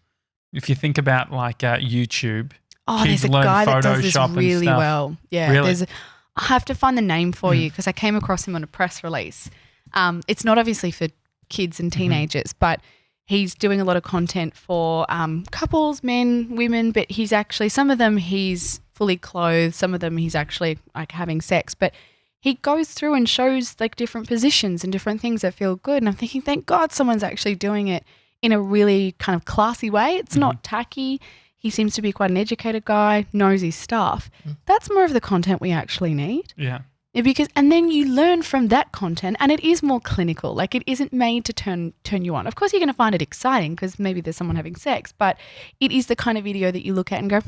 If you think about like YouTube, Oh, kids there's a learn guy that does this Photoshop and really stuff. well. Yeah, Really? I have to find the name for you because I came across him on a press release. It's not obviously for kids and teenagers, but he's doing a lot of content for couples, men, women, but he's actually, some of them he's fully clothed, some of them he's actually like having sex, but he goes through and shows like different positions and different things that feel good. And I'm thinking, thank God someone's actually doing it in a really kind of classy way. It's not tacky. He seems to be quite an educated guy, knows his stuff. That's more of the content we actually need. Yeah. And then you learn from that content, and it is more clinical. Like it isn't made to turn you on. Of course, you're going to find it exciting because maybe there's someone having sex, but it is the kind of video that you look at and go,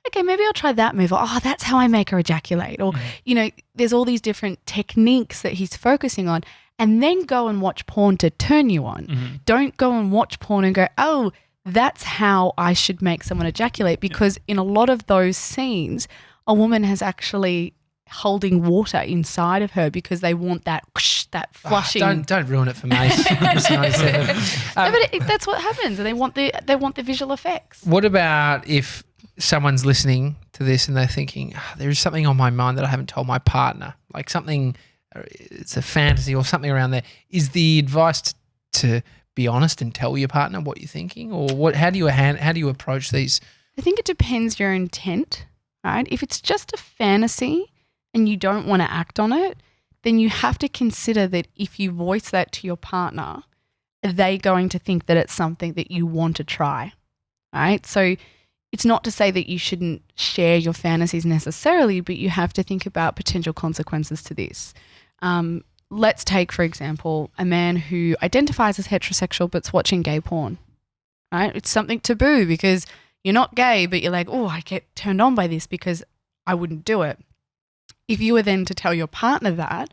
okay, maybe I'll try that move. Or, oh, that's how I make her ejaculate. Or, there's all these different techniques that he's focusing on, and then go and watch porn to turn you on. Don't go and watch porn and go, oh, that's how I should make someone ejaculate, because in a lot of those scenes, a woman has actually holding water inside of her because they want that whoosh, that flushing. Don't ruin it for me. It's 97. No, but that's what happens, and they want the visual effects. What about if someone's listening to this and they're thinking, there is something on my mind that I haven't told my partner, like something, it's a fantasy or something around there. Is the advice to be honest and tell your partner what you're thinking, or what? How do you approach these? I think it depends your intent, right? If it's just a fantasy and you don't want to act on it, then you have to consider that if you voice that to your partner, are they going to think that it's something that you want to try, right? So it's not to say that you shouldn't share your fantasies necessarily, but you have to think about potential consequences to this. Let's take, for example, a man who identifies as heterosexual but's watching gay porn, right? It's something taboo because you're not gay, but you're like, oh, I get turned on by this because I wouldn't do it. if you were then to tell your partner that,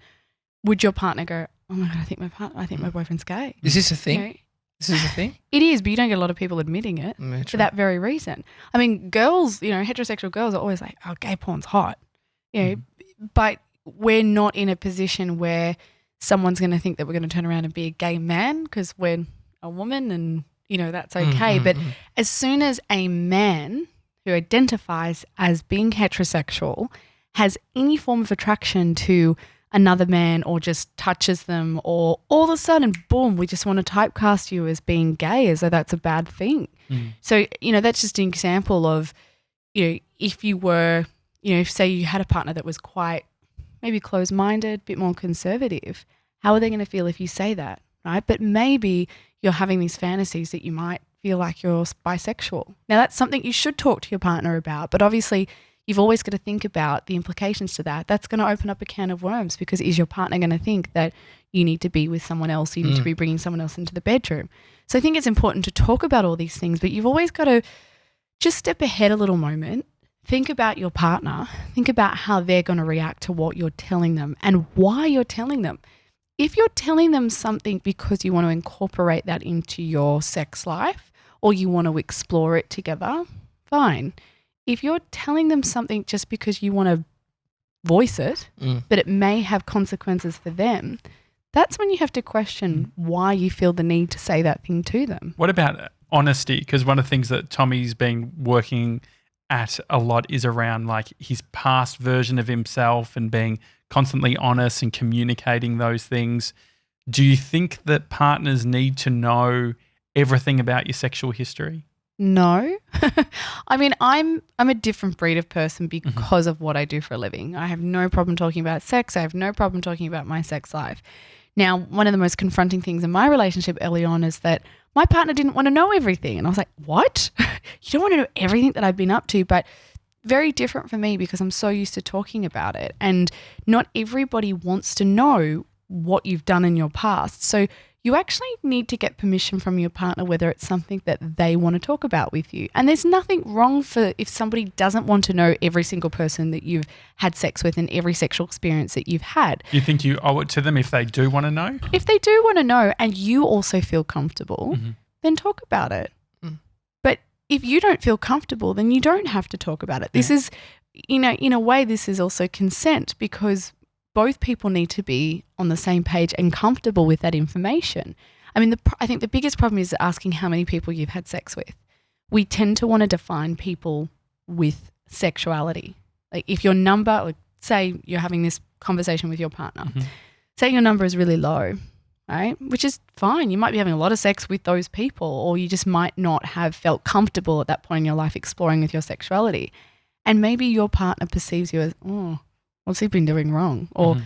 would your partner go, oh my God, I think my boyfriend's gay? Is this a thing? You know, This is a thing? it is, but you don't get a lot of people admitting it for that very reason. I mean, girls, heterosexual girls are always like, oh, gay porn's hot. But we're not in a position where someone's going to think that we're going to turn around and be a gay man because we're a woman and, that's okay. But as soon as a man who identifies as being heterosexual has any form of attraction to another man or just touches them, or all of a sudden, boom, we just want to typecast you as being gay as though that's a bad thing. So, that's just an example of, if you were, say you had a partner that was quite maybe closed-minded, a bit more conservative, how are they going to feel if you say that, right? But maybe you're having these fantasies that you might feel like you're bisexual. Now, that's something you should talk to your partner about, but obviously you've always got to think about the implications to that. That's going to open up a can of worms, because is your partner going to think that you need to be with someone else, you need to be bringing someone else into the bedroom? So I think it's important to talk about all these things, but you've always got to just step ahead a little moment, think about your partner, think about how they're going to react to what you're telling them and why you're telling them. If you're telling them something because you want to incorporate that into your sex life or you want to explore it together, fine. If you're telling them something just because you want to voice it, but it may have consequences for them, that's when you have to question why you feel the need to say that thing to them. What about honesty? Because one of the things that Tommy's been working at a lot is around like his past version of himself and being constantly honest and communicating those things. Do you think that partners need to know everything about your sexual history? No. I mean, I'm a different breed of person because of what I do for a living. I have no problem talking about sex. I have no problem talking about my sex life. Now, one of the most confronting things in my relationship early on is that my partner didn't want to know everything. And I was like, what? You don't want to know everything that I've been up to? But very different for me because I'm so used to talking about it. And not everybody wants to know what you've done in your past. So you actually need to get permission from your partner whether it's something that they want to talk about with you. And there's nothing wrong for if somebody doesn't want to know every single person that you've had sex with and every sexual experience that you've had. You think you owe it to them if they do want to know? If they do want to know and you also feel comfortable, then talk about it. But if you don't feel comfortable, then you don't have to talk about it. This is, in a way, this is also consent, because both people need to be on the same page and comfortable with that information. I mean, I think the biggest problem is asking how many people you've had sex with. We tend to want to define people with sexuality. Like if your number, like say you're having this conversation with your partner, say your number is really low, right? Which is fine. You might be having a lot of sex with those people, or you just might not have felt comfortable at that point in your life exploring with your sexuality. And maybe your partner perceives you as, oh, what's he been doing wrong? Or,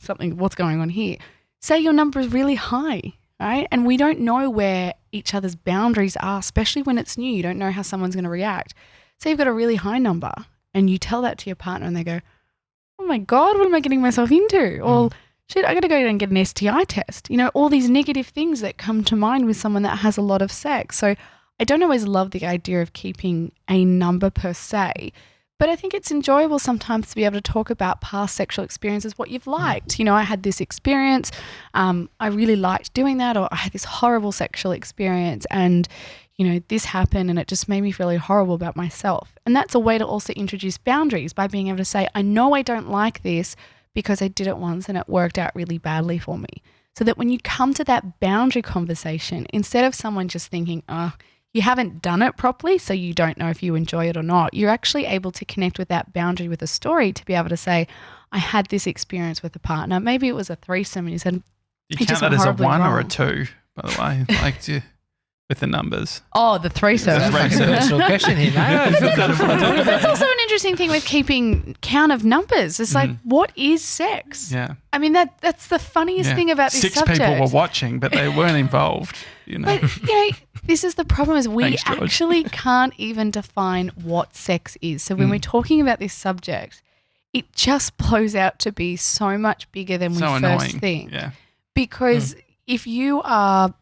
something, what's going on here? Say your number is really high, right? And we don't know where each other's boundaries are, especially when it's new. You don't know how someone's going to react. Say you've got a really high number and you tell that to your partner and they go, oh my God, what am I getting myself into? Or, shit, I got to go and get an STI test. All these negative things that come to mind with someone that has a lot of sex. So I don't always love the idea of keeping a number per se, but I think it's enjoyable sometimes to be able to talk about past sexual experiences, what you've liked. I had this experience, I really liked doing that, or I had this horrible sexual experience and, this happened and it just made me feel really horrible about myself. And that's a way to also introduce boundaries by being able to say, I know I don't like this because I did it once and it worked out really badly for me. So that when you come to that boundary conversation, instead of someone just thinking, you haven't done it properly, so you don't know if you enjoy it or not, you're actually able to connect with that boundary with a story to be able to say, I had this experience with a partner. Maybe it was a threesome and you said, you count that as a 1 or a 2, by the way, with the numbers. Oh, the threesome. That's a personal question here, mate. That's also an interesting thing with keeping count of numbers. It's like, what is sex? Yeah. I mean, that's the funniest thing about this 6 subject. people were watching, but they weren't involved. But, this is the problem is we actually can't even define what sex is. So when we're talking about this subject, it just blows out to be so much bigger than we first think. Yeah. Because if you are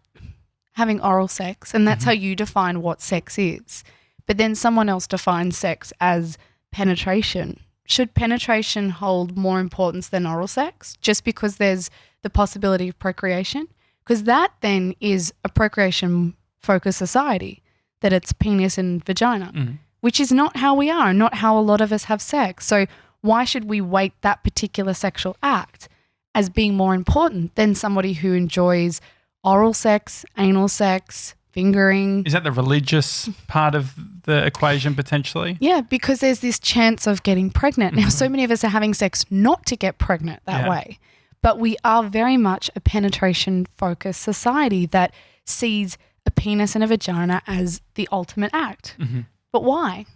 having oral sex and that's how you define what sex is, but then someone else defines sex as penetration, should penetration hold more importance than oral sex just because there's the possibility of procreation? Because that then is a procreation-focused society, that it's penis and vagina, which is not how we are and not how a lot of us have sex. So why should we weight that particular sexual act as being more important than somebody who enjoys oral sex, anal sex, fingering? Is that the religious part of the equation potentially? Yeah, because there's this chance of getting pregnant. Now, so many of us are having sex not to get pregnant that way, but we are very much a penetration-focused society that sees a penis and a vagina as the ultimate act. But why?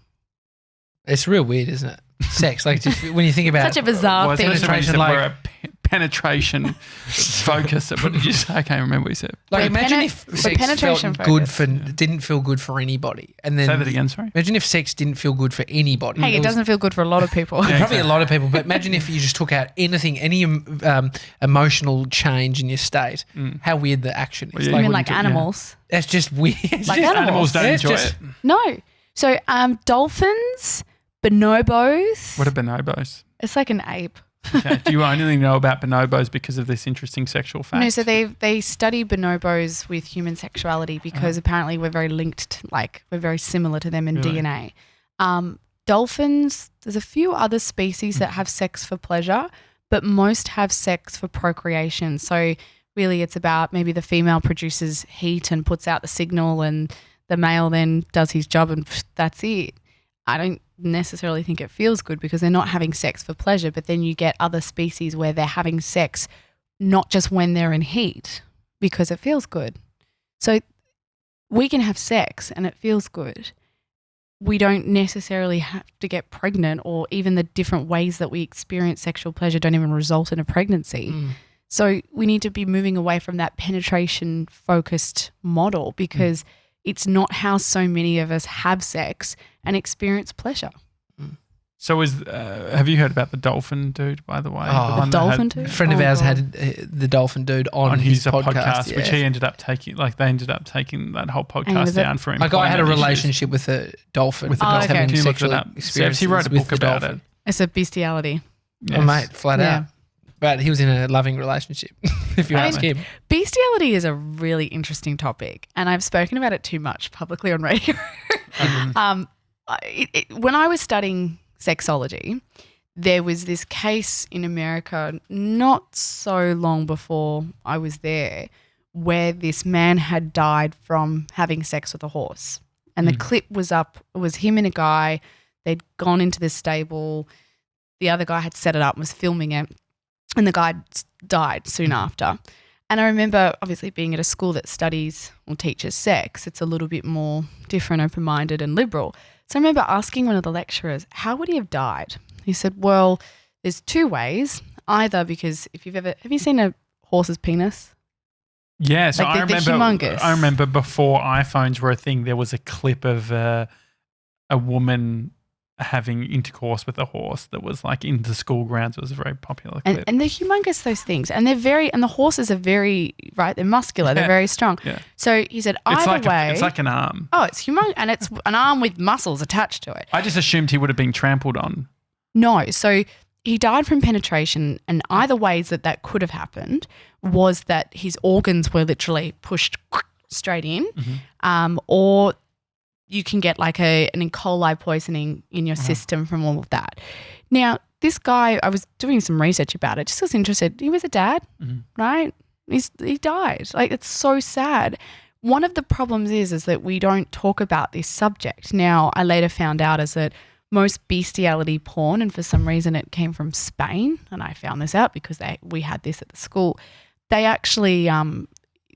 It's real weird, isn't it? Sex, like just when you think about Such a bizarre thing. Penetration, like- we're a penetration focus. What did you say? I can't remember what you said. like We're imagine if we're sex penetration felt good focused. didn't feel good for anybody, and then Say that again, sorry. imagine if sex didn't feel good for anybody. Hey, it was- doesn't feel good for a lot of people. Probably a lot of people, but imagine if you just took out anything, any emotional change in your state. How weird the action is. Well, yeah. You mean wouldn't like do- yeah. animals? That's just weird. It's Like just- animals. Don't Yeah, it's enjoy just- it. No. So dolphins, bonobos. What are bonobos? It's like an ape. Okay. Do you only know about bonobos because of this interesting sexual fact? No, so they study bonobos with human sexuality because apparently we're very linked to, like, we're very similar to them in Really? DNA. Dolphins, there's a few other species that have sex for pleasure, but most have sex for procreation. So really it's about maybe the female produces heat and puts out the signal and the male then does his job and that's it. I don't necessarily think it feels good because they're not having sex for pleasure, but then you get other species where they're having sex not just when they're in heat because it feels good. So we can have sex and it feels good. We don't necessarily have to get pregnant, or even the different ways that we experience sexual pleasure don't even result in a pregnancy. So we need to be moving away from that penetration focused model because it's not how so many of us have sex and experience pleasure. So have you heard about the dolphin dude, by the way? Oh. The one that Dolphin had- dude? A friend of Oh, ours God. had the dolphin dude on his podcast, which yeah. he ended up taking. Like they ended up taking that whole And podcast was it- down for him. A guy had a relationship with a dolphin. With a Oh, dolphin. okay. Having Can you look sexual it up? experiences Sebs, he wrote a with book the about dolphin. It's a bestiality. it. Oh, mate, flat Yeah. out. But he was in a loving relationship, if you I ask mean- him. Bestiality is a really interesting topic, and I've spoken about it too much publicly on radio. When I was studying sexology, there was this case in America not so long before I was there where this man had died from having sex with a horse. And the clip was up. It was him and a guy. They'd gone into this stable. The other guy had set it up and was filming it. And the guy died soon after. And I remember obviously being at a school that studies or teaches sex. It's a little bit more different, open-minded and liberal. So I remember asking one of the lecturers, how would he have died? He said, well, there's two ways. Either because have you seen a horse's penis? Yeah, so Like I the remember. humongous. I remember before iPhones were a thing, there was a clip of a woman having intercourse with a horse that was like in the school grounds. It was a very popular clip. And they're humongous, those things. And and the horses are very, right, they're muscular, they're very strong. Yeah. So he said, it's either way. it's like an arm. Oh, it's humongous. And it's an arm with muscles attached to it. I just assumed he would have been trampled on. No. So he died from penetration, and either ways that could have happened was that his organs were literally pushed straight in, or you can get like an E. coli poisoning in your system from all of that. Now, this guy, I was doing some research about it, just was interested. He was a dad, right? He died. Like, it's so sad. One of the problems is that we don't talk about this subject. Now, I later found out is that most bestiality porn, and for some reason it came from Spain, and I found this out because we had this at the school, they actually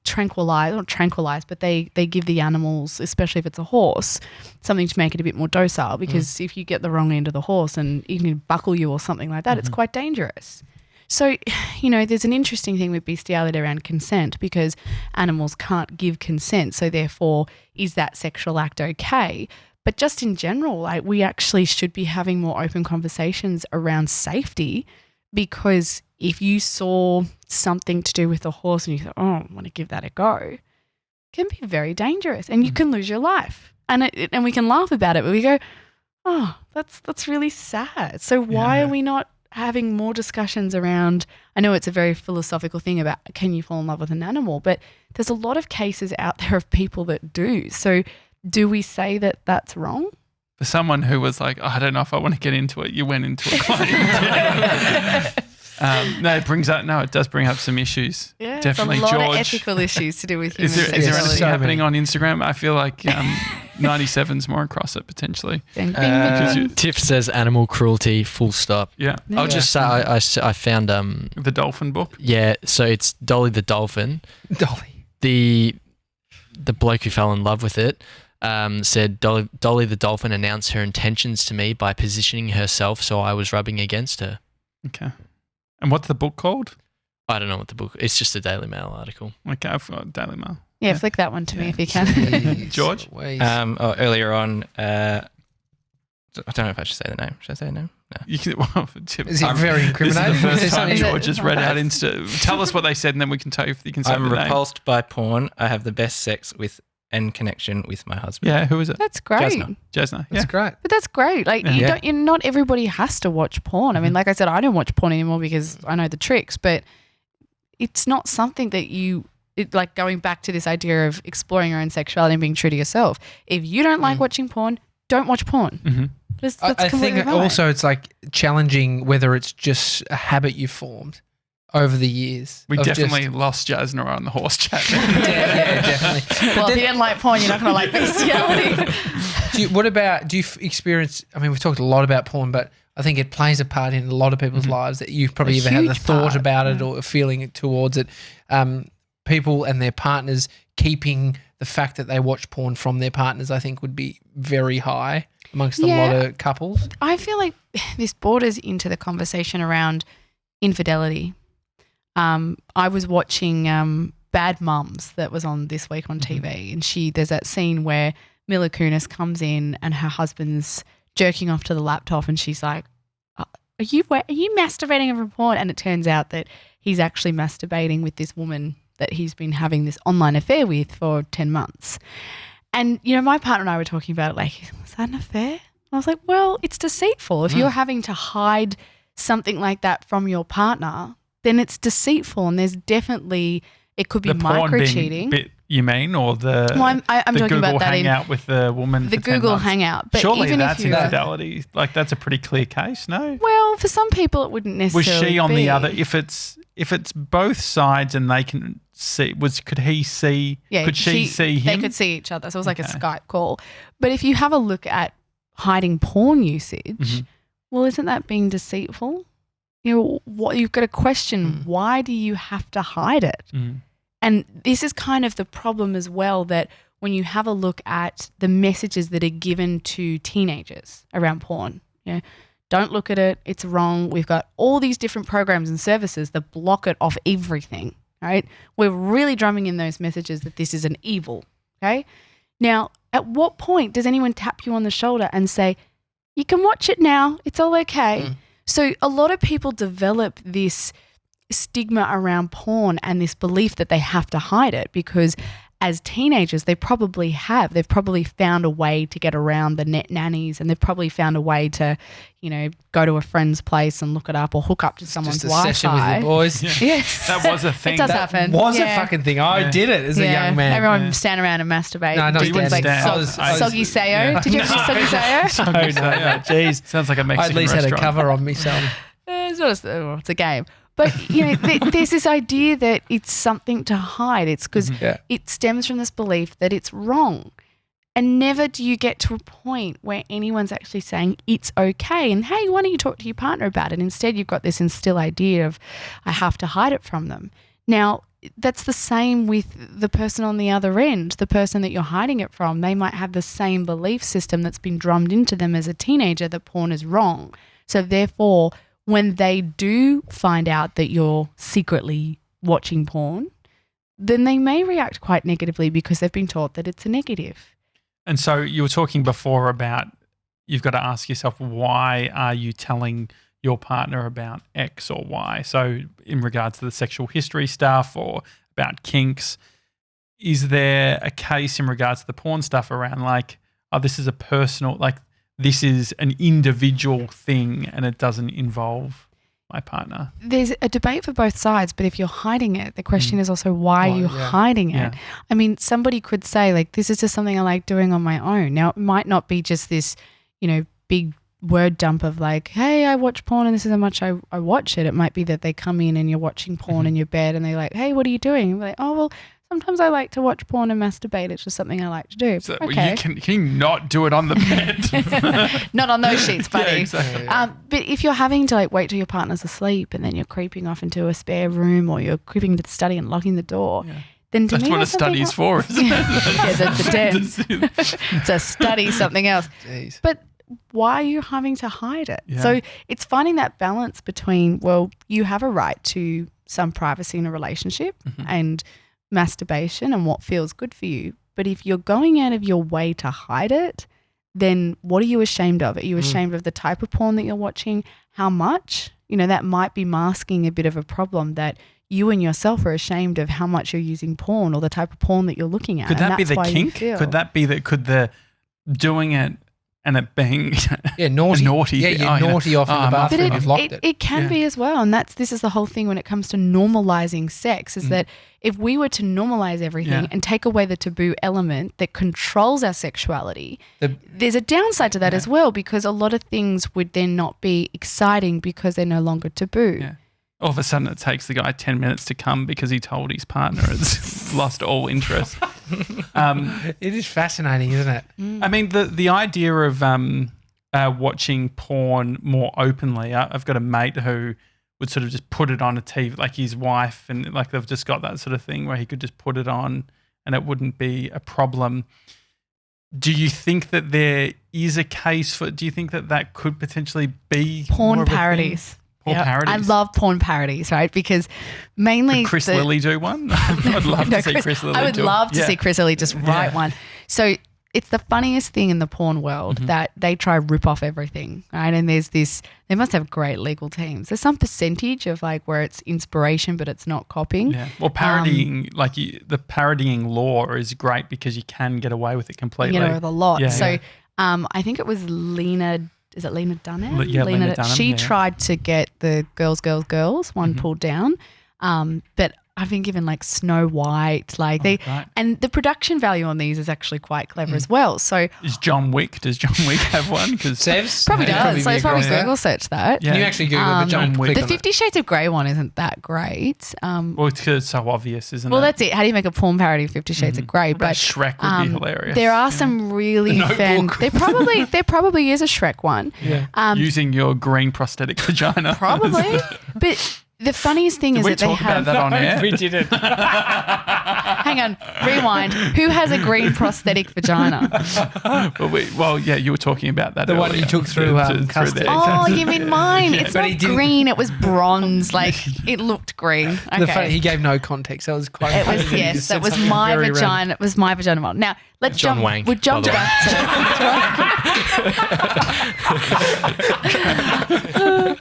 tranquilize, but they give the animals, especially if it's a horse, something to make it a bit more docile, because if you get the wrong end of the horse and it can buckle you or something like that, it's quite dangerous. So, there's an interesting thing with bestiality around consent, because animals can't give consent. So therefore, is that sexual act okay? But just in general, like, we actually should be having more open conversations around safety, because if you saw something to do with a horse and you thought, oh, I want to give that a go, it can be very dangerous and you can lose your life. And we can laugh about it, but we go, Oh, that's really sad. So why Yeah. are we not having more discussions around, I know it's a very philosophical thing about can you fall in love with an animal, but there's a lot of cases out there of people that do. So do we say that that's wrong? For someone who was like, I don't know if I want to get into it, you went into it quite it does bring up some issues. Yeah, Definitely, it's a lot George. of ethical issues to do with human Is there Yes, anything so happening many. on Instagram? I feel like 97's more across it potentially. Bing, bing, Uh, bing. Tiff says animal cruelty, full stop. Yeah. I'll just say I found The dolphin book. so it's Dolly the dolphin. Dolly. The bloke who fell in love with it said Dolly the dolphin announced her intentions to me by positioning herself so I was rubbing against her. Okay. And what's the book called? I don't know what the book. It's just a Daily Mail article. Okay, I've got Daily Mail. Yeah, flick that one to me if you can. Jeez George? Louise. Earlier on, I don't know if I should say the name. Should I say the name? No. You can, Is it very This incriminating? is the first Is time it- George has read out Tell us what they said, and then we can tell you if you can say I'm the name. repulsed by porn. I have the best sex with and connection with my husband. Yeah, who is it? That's great. Jasna. Jasna. That's Yeah. great. But that's great. Like Yeah. not everybody has to watch porn. I mean, like I said, I don't watch porn anymore because I know the tricks, but it's not something that like going back to this idea of exploring your own sexuality and being true to yourself. If you don't like watching porn, don't watch porn. Mhm. That's I completely think fine. also it's like challenging whether it's just a habit you formed over the years. We of just- definitely lost Jasna on the horse chat. yeah, definitely. well, if you didn't like porn, you're not going to like bestiality. Do you experience, I mean, we've talked a lot about porn, but I think it plays a part in a lot of people's lives that you've probably A either had the huge thought part, about it or a feeling towards it. People and their partners keeping the fact that they watch porn from their partners, I think, would be very high amongst a lot of couples. I feel like this borders into the conversation around infidelity. I was watching Bad Mums that was on this week on TV, and there's that scene where Mila Kunis comes in and her husband's jerking off to the laptop, and she's like, "Are you masturbating over porn?" And it turns out that he's actually masturbating with this woman that he's been having this online affair with for 10 months. And, my partner and I were talking about it, like, was that an affair? I was like, well, it's deceitful. If you're having to hide something like that from your partner, then it's deceitful, and there's definitely, it could be The porn micro being cheating. bit, you mean, or the Well, I'm the talking Google about that in hangout with the woman the for 10 Google months? hangout. But Surely even that's if you infidelity. Like that's a pretty clear case, no? well, for some people, it wouldn't Was necessarily. she on be. the other? If it's both sides and they can see, could he see? Yeah, could she see him? They could see each other, so it was like a Okay. Skype call. But if you have a look at hiding porn usage, Mhm. well, isn't that being deceitful? What you've got to question: why do you have to hide it? Mhm. And this is kind of the problem as well, that when you have a look at the messages that are given to teenagers around porn, don't look at it, it's wrong. We've got all these different programs and services that block it off everything, right? We're really drumming in those messages that this is an evil, okay? Now, at what point does anyone tap you on the shoulder and say, you can watch it now, it's all okay? So a lot of people develop this stigma around porn and this belief that they have to hide it because as teenagers, they've probably found a way to get around the net nannies, and they've probably found a way to, go to a friend's place and look it up or hook up to someone's Just a session with Wi-Fi. your boys. Yes. That was a thing. It does That happen. Was Yeah. a fucking thing. I Yeah. did it as a young man. Everyone stand around and masturbate. No, not do things like standing. soggy sayo. Yeah. Did you ever see soggy sayo? No, jeez. Sounds like a I Mexican at least had a restaurant. cover on me, so It's a game. But, there's this idea that it's something to hide. It's because yeah. it stems from this belief that it's wrong. And never do you get to a point where anyone's actually saying it's okay. And hey, why don't you talk to your partner about it? Instead, you've got this instill idea of I have to hide it from them. Now, that's the same with the person on the other end, the person that you're hiding it from. They might have the same belief system that's been drummed into them as a teenager that porn is wrong. So therefore, when they do find out that you're secretly watching porn, then they may react quite negatively because they've been taught that it's a negative. And so you were talking before about you've got to ask yourself, why are you telling your partner about X or Y? So in regards to the sexual history stuff or about kinks, is there a case in regards to the porn stuff around like, oh, this is a personal, like this is an individual thing and it doesn't involve my partner. There's a debate for both sides, but if you're hiding it, the question is also why are you hiding it? Yeah. I mean, somebody could say like, this is just something I like doing on my own. Now, it might not be just this, big word dump of like, hey, I watch porn and this is how much I watch it. It might be that they come in and you're watching porn in your bed and they're like, hey, what are you doing? And we're like, oh, well, sometimes I like to watch porn and masturbate. It's just something I like to do. So okay. can you not do it on the bed? Not on those sheets, buddy. Yeah, exactly. But if you're having to like wait till your partner's asleep and then you're creeping off into a spare room or you're creeping into the study and locking the door, then to That's me what a that's something study is for, isn't it? yeah, the den. It's a study, something else. Jeez. But why are you having to hide it? Yeah. So it's finding that balance between, well, you have a right to some privacy in a relationship and masturbation and what feels good for you. But if you're going out of your way to hide it, then what are you ashamed of? Are you ashamed of the type of porn that you're watching? How much? That might be masking a bit of a problem that you and yourself are ashamed of how much you're using porn or the type of porn that you're looking at. Could that be the kink? Could that be could the doing it and it being naughty. naughty? Yeah, you're naughty off in the But bathroom. You've locked it. It can be as well. And this is the whole thing when it comes to normalizing sex is that if we were to normalize everything and take away the taboo element that controls our sexuality, there's a downside to that as well because a lot of things would then not be exciting because they're no longer taboo. Yeah. All of a sudden it takes the guy 10 minutes to come because he told his partner it's lost all interest. It is fascinating, isn't it? I mean, the idea of watching porn more openly, I've got a mate who would sort of just put it on a TV, like his wife, and like they've just got that sort of thing where he could just put it on and it wouldn't be a problem. Do you think that there is a case for, do you think that could potentially be Porn more of a thing? parodies. Porn parodies? I love porn parodies, right? Because mainly Could Chris Lilly do one? I'd love to see Chris Lilly I would do it. love to Yeah. see Chris Lilly just write one. So it's the funniest thing in the porn world that they try rip off everything, right? And there's this, they must have great legal teams. There's some percentage of like where it's inspiration but it's not copying. Yeah. Well, parodying, the parodying law is great because you can get away with it completely. With a lot. Yeah, so yeah. I think it was Lena, is it Lena Dunham? Lena Dunham, She yeah. tried to get the Girls one pulled down, but I've been given like Snow White, right. and the production value on these is actually quite clever as well. So Does John Wick have one? Sevs? probably does. So be it's a probably great- Google search that. Yeah. Can you actually Google the John Wick? The 50 Shades of Grey one isn't that great. Well, it's 'cause it's so obvious, isn't it? Well, that's it. How do you make a porn parody of 50 Shades of Grey? What about But Shrek would be hilarious. there are some really fan. There probably is a Shrek one. Yeah. Using your green prosthetic vagina. Probably. But the funniest thing Did is we that they talk about have. that on air? We didn't. Hang on, rewind. Who has a green prosthetic vagina? Well, yeah, you were talking about that. The one earlier. you took through, custody. Oh, you mean mine? It's But not he didn't- green. It was bronze. Like it looked green. Okay. He gave no context. That was quite It funny was that he yes. just That said was something my very vagina. random. It was my vagina. Model. Now let's John jump. Wank, We jumped by the way. back to.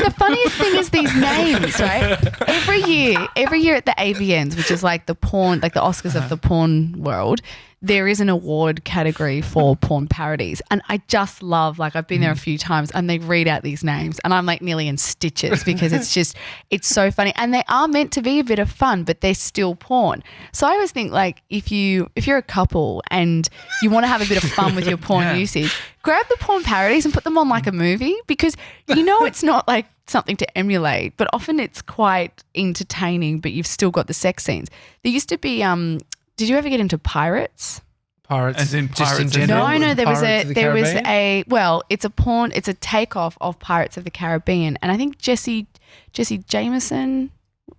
The funniest thing is these names, right? Every year at the AVNs, which is like the porn, like the Oscars of the porn world, there is an award category for porn parodies. And I just love, like I've been there a few times and they read out these names and I'm like nearly in stitches because it's so funny. And they are meant to be a bit of fun, but they're still porn. So I always think like if you're a couple and you want to have a bit of fun with your porn usage, grab the porn parodies and put them on like a movie because it's not like something to emulate, but often it's quite entertaining, but you've still got the sex scenes. There used to be did you ever get into Pirates? Pirates. As in just Pirates in in general? No, there was Pirates of the Caribbean? it's a takeoff of Pirates of the Caribbean, and I think Jesse Jameson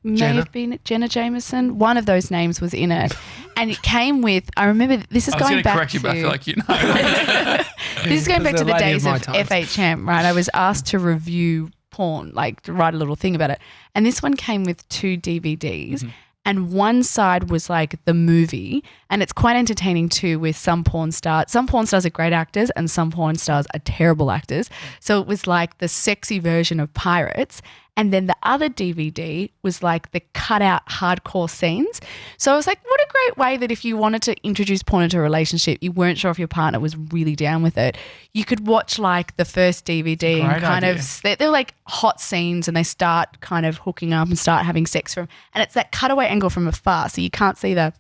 Jenna Jameson, one of those names was in it, and it came with. I remember this is I was going going to back correct you, to. but I feel like you know. This is going back As to a the lady of days my of times. FHM, right? I was asked to review porn, like to write a little thing about it, and this one came with 2 DVDs. And one side was like the movie, and it's quite entertaining too with some porn stars. Some porn stars are great actors and some porn stars are terrible actors. So it was like the sexy version of Pirates. And then the other DVD was like the cut out hardcore scenes. So I was like, what a great way that if you wanted to introduce porn into a relationship, you weren't sure if your partner was really down with it, you could watch like the first DVD and kind of, they're like hot scenes and they start kind of hooking up and start having sex from, and it's that cutaway angle from afar. So you can't see but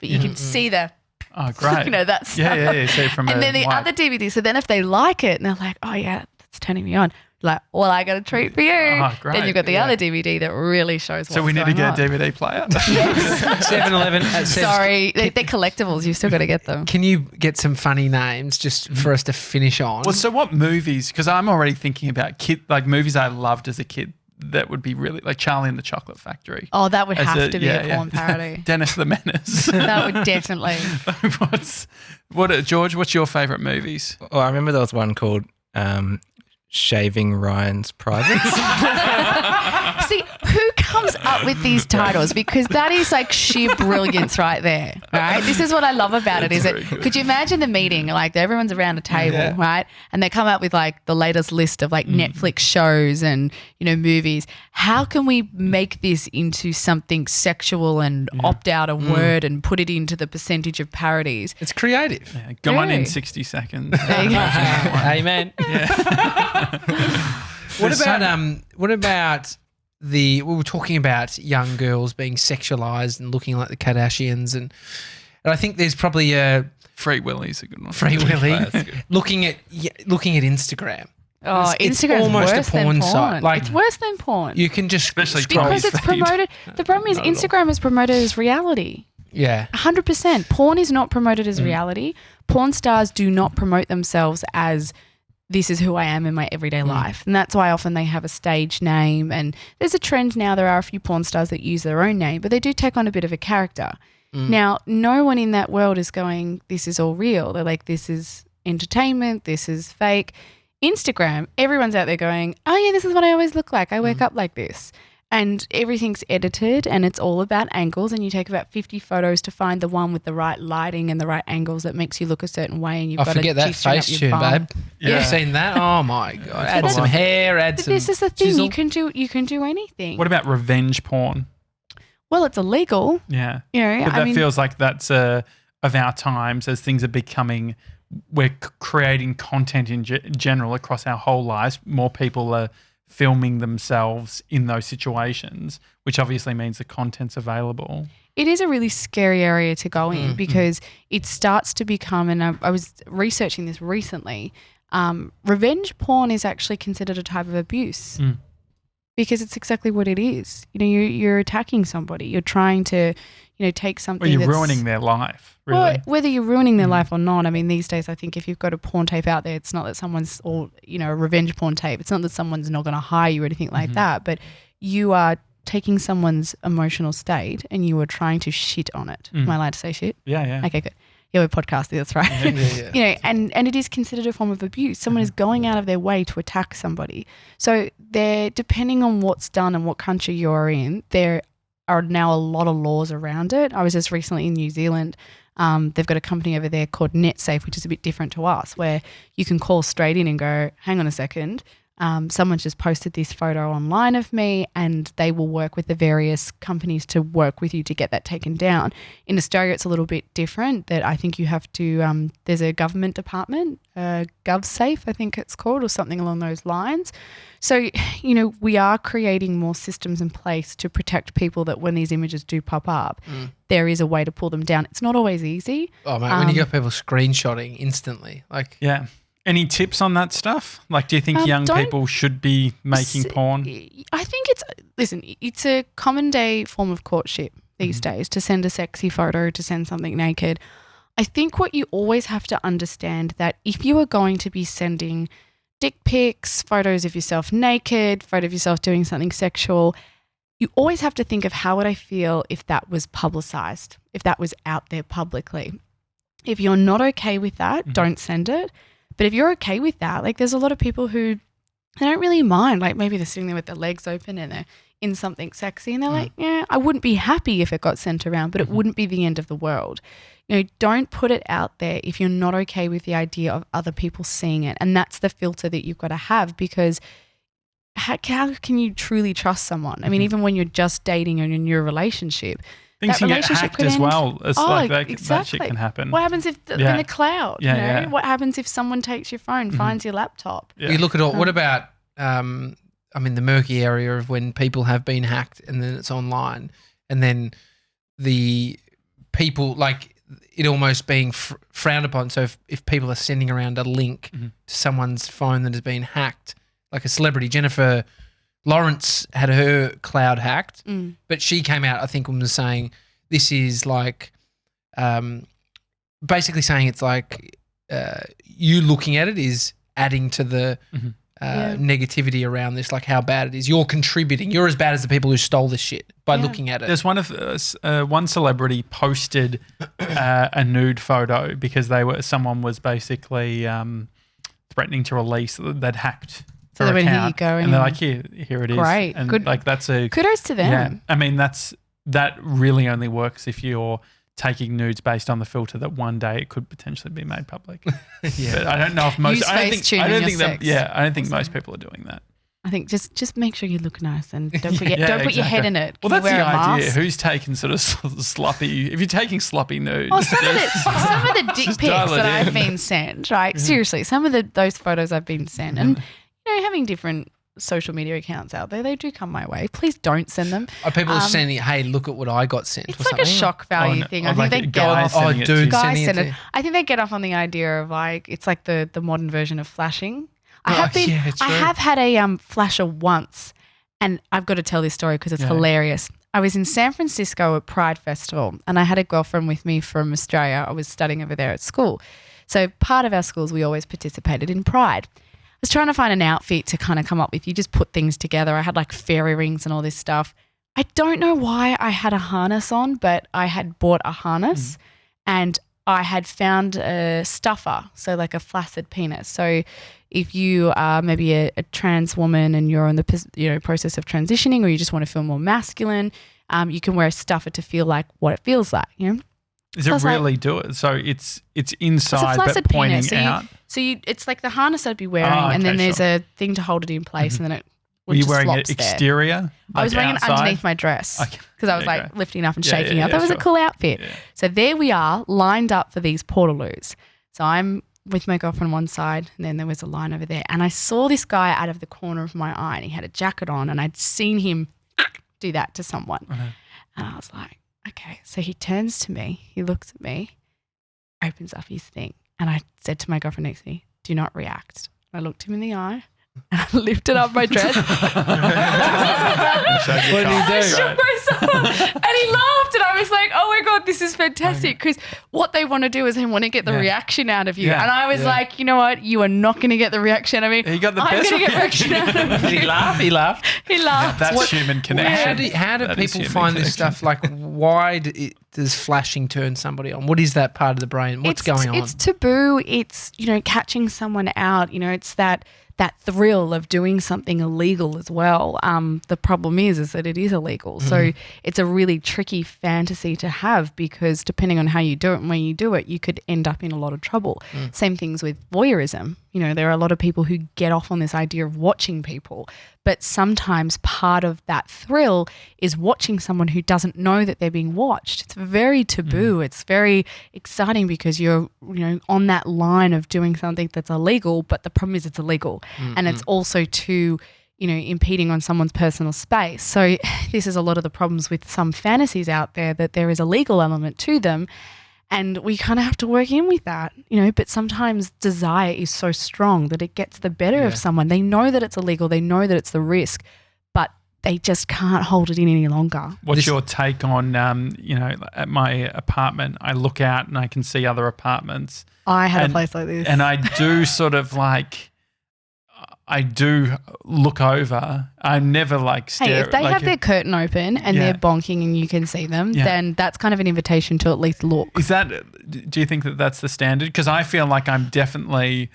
you can see the, oh, great. That's yeah. So from and then the other DVD. So then if they like it and they're like, oh yeah, that's turning me on. Like, well, I got a treat for you. Oh, great. Then you've got the other DVD that really shows what's So we need to get going a DVD player. 7-Eleven. Sorry, they're collectibles. You've still got to get them. Can you get some funny names just for us to finish on? Well, so what movies? Because I'm already thinking about movies I loved as a kid that would be really like Charlie and the Chocolate Factory. Oh, that would have to be a porn parody. Dennis the Menace. That would definitely. George, what's your favourite movies? Oh, I remember there was one called Shaving Ryan's Privates. See, who comes up with these titles? Because that is like sheer brilliance right there, right? This is what I love about it. Is it? Could you imagine the meeting? Like everyone's around a table, right? And they come up with like the latest list of like Netflix shows and movies. How can we make this into something sexual and opt out a word and put it into the percentage of parodies? It's creative. Yeah, gone in 60 seconds. There you go. Amen. What about we were talking about young girls being sexualized and looking like the Kardashians, and I think there's probably a Free Willy's a good one. Free Willy looking at Instagram. Oh, It's Instagram's almost worse a porn than site. porn. Like, it's worse than porn. You can just Especially scroll. because it's promoted. The problem is Not at all. Instagram is promoted as reality. Yeah. 100%. Porn is not promoted as reality. Porn stars do not promote themselves as this is who I am in my everyday life. And that's why often they have a stage name. And there's a trend now. There are a few porn stars that use their own name, but they do take on a bit of a character. Now, no one in that world is going, this is all real. They're like, this is entertainment. This is fake. Instagram, everyone's out there going, oh yeah, this is what I always look like. I wake up like this. And everything's edited and it's all about angles, and you take about 50 photos to find the one with the right lighting and the right angles that makes you look a certain way, and you've got forget a that Facetune, babe. Yeah. You've seen that? Oh my God. Add some hair, But some this is the thing, chisel. you can do anything. What about revenge porn? Well, it's illegal. Yeah. I But mean, that feels like that's of our times as things are becoming, we're creating content in general across our whole lives. More people are filming themselves in those situations, which obviously means the content's available. it is a really scary area to go in because it starts to become, and I was researching this recently, revenge porn is actually considered a type of abuse. Because it's exactly what it is. You're attacking somebody. You're trying to, take something. Well, you're ruining their life, really. Well, whether you're ruining their life or not. I mean, these days, I think if you've got a porn tape out there, it's not that someone's, or a revenge porn tape. It's not that someone's not going to hire you or anything like that. But you are taking someone's emotional state and you are trying to shit on it. Am I allowed to say shit? Yeah. Okay, good. Yeah, we're podcasting. That's right. Yeah. And it is considered a form of abuse. Someone is going out of their way to attack somebody. So they're, depending on what's done and what country you're in, there are now a lot of laws around it. I was just recently in New Zealand. They've got a company over there called NetSafe, which is a bit different to us, where you can call straight in and go, hang on a second. Someone's just posted this photo online of me, and they will work with the various companies to work with you to get that taken down. In Australia, it's a little bit different, that I think you have to, there's a government department, GovSafe, I think it's called, or something along those lines. So, we are creating more systems in place to protect people, that when these images do pop up, there is a way to pull them down. It's not always easy. Oh, mate, when you got people screenshotting instantly, like... Yeah. Any tips on that stuff? Like, do you think young people should be making porn? I think it's a common day form of courtship these days, to send a sexy photo, to send something naked. I think what you always have to understand, that if you are going to be sending dick pics, photos of yourself naked, photo of yourself doing something sexual, you always have to think of, how would I feel if that was publicized, if that was out there publicly? If you're not okay with that, don't send it. But if you're okay with that, like, there's a lot of people who, they don't really mind. Like, maybe they're sitting there with their legs open and they're in something sexy, and they're like, yeah, I wouldn't be happy if it got sent around, but it wouldn't be the end of the world. Don't put it out there if you're not okay with the idea of other people seeing it. And that's the filter that you've got to have, because how can you truly trust someone? I mean, even when you're just dating and in your relationship, Things that can get relationship hacked could as end. well. It's like that exactly. shit can happen. What happens if in the cloud? Yeah, you know? yeah. What happens if someone takes your phone, finds your laptop? Yeah. You look at all. What about? The murky area of when people have been hacked and then it's online, and then the people like it almost being frowned upon. So if people are sending around a link to someone's phone that has been hacked, like a celebrity, Jennifer Lawrence had her cloud hacked, but she came out, I think, and was saying this is like basically saying it's like you looking at it is adding to the negativity around this, like how bad it is. You're contributing. You're as bad as the people who stole this shit by looking at it. There's one celebrity posted a nude photo because someone was basically threatening to release they'd hacked. So they went, here you go, and they're like, here it is. Great, and good. Like that's kudos to them. Yeah, I mean that really only works if you're taking nudes based on the filter that one day it could potentially be made public. But I don't know if most. Use I don't Facetune think in your sex. I don't think most people are doing that. I think just make sure you look nice and don't put your head in it. Well, Can that's you wear the a idea. mask? Who's taking sort of sloppy? If you're taking sloppy nudes, Oh, some of the dick pics dial it that I've in. been sent, right? Seriously, some of those photos I've been sent, and having different social media accounts out there, they do come my way. Please don't send them. People are sending, hey, look at what I got sent. It's or like something. a shock value thing. I think they get guys off. sending it to you. dude, Guys sending it send to it. you. I think they get off on the idea of like it's like the modern version of flashing. I have had a flasher once, and I've got to tell this story because it's hilarious. I was in San Francisco at Pride Festival, and I had a girlfriend with me from Australia. I was studying over there at school. So part of our schools, we always participated in Pride. I was trying to find an outfit to kind of come up with. You just put things together. I had like fairy rings and all this stuff. I don't know why I had a harness on, but I had bought a harness and I had found a stuffer, so like a flaccid penis. So if you are maybe a trans woman and you're in the process of transitioning, or you just want to feel more masculine, you can wear a stuffer to feel like what it feels like. Does it really do it? So it's inside but pointing out. It's like the harness I'd be wearing, and then there's a thing to hold it in place, and then it Were you wearing it exterior? I was wearing outside? it underneath my dress because I was like lifting up and shaking up. Yeah, That was a cool outfit. Yeah. So there we are, lined up for these portaloos. So I'm with my girlfriend on one side, and then there was a line over there. And I saw this guy out of the corner of my eye, and he had a jacket on, and I'd seen him do that to someone. And I was like, okay. So he turns to me, he looks at me, opens up his thing. And I said to my girlfriend next to me, do not react. I looked him in the eye. And I lifted up my dress. What did he do? I shook myself. And he laughed. And I was like, oh my God, this is fantastic. Because what they want to do is they want to get the reaction out of you. Yeah. And I was like, you know what? You are not going to get the reaction. I mean, He got the I'm best going to get reaction out of Did you. he laugh? He laughed. He laughed. That's human connection. How do That is people human find this connection. stuff? Like, why does flashing turn somebody on? What is that part of the brain? What's going on? It's taboo. It's, catching someone out. It's that thrill of doing something illegal as well. The problem is that it is illegal. So it's a really tricky fantasy to have because depending on how you do it and when you do it, you could end up in a lot of trouble. Same things with voyeurism. There are a lot of people who get off on this idea of watching people, but sometimes part of that thrill is watching someone who doesn't know that they're being watched. It's very taboo. It's very exciting because you're, on that line of doing something that's illegal, but the problem is it's illegal. And it's also too, impeding on someone's personal space. So this is a lot of the problems with some fantasies out there, that there is a legal element to them. And we kind of have to work in with that, but sometimes desire is so strong that it gets the better of someone. They know that it's illegal. They know that it's the risk, but they just can't hold it in any longer. What's your take on, at my apartment, I look out and I can see other apartments. I had a place like this. And I do sort of I do look over. I never stare. Hey, if they have their curtain open and they're bonking and you can see them, then that's kind of an invitation to at least look. Is that? Do you think that that's the standard? Because I feel like I'm definitely.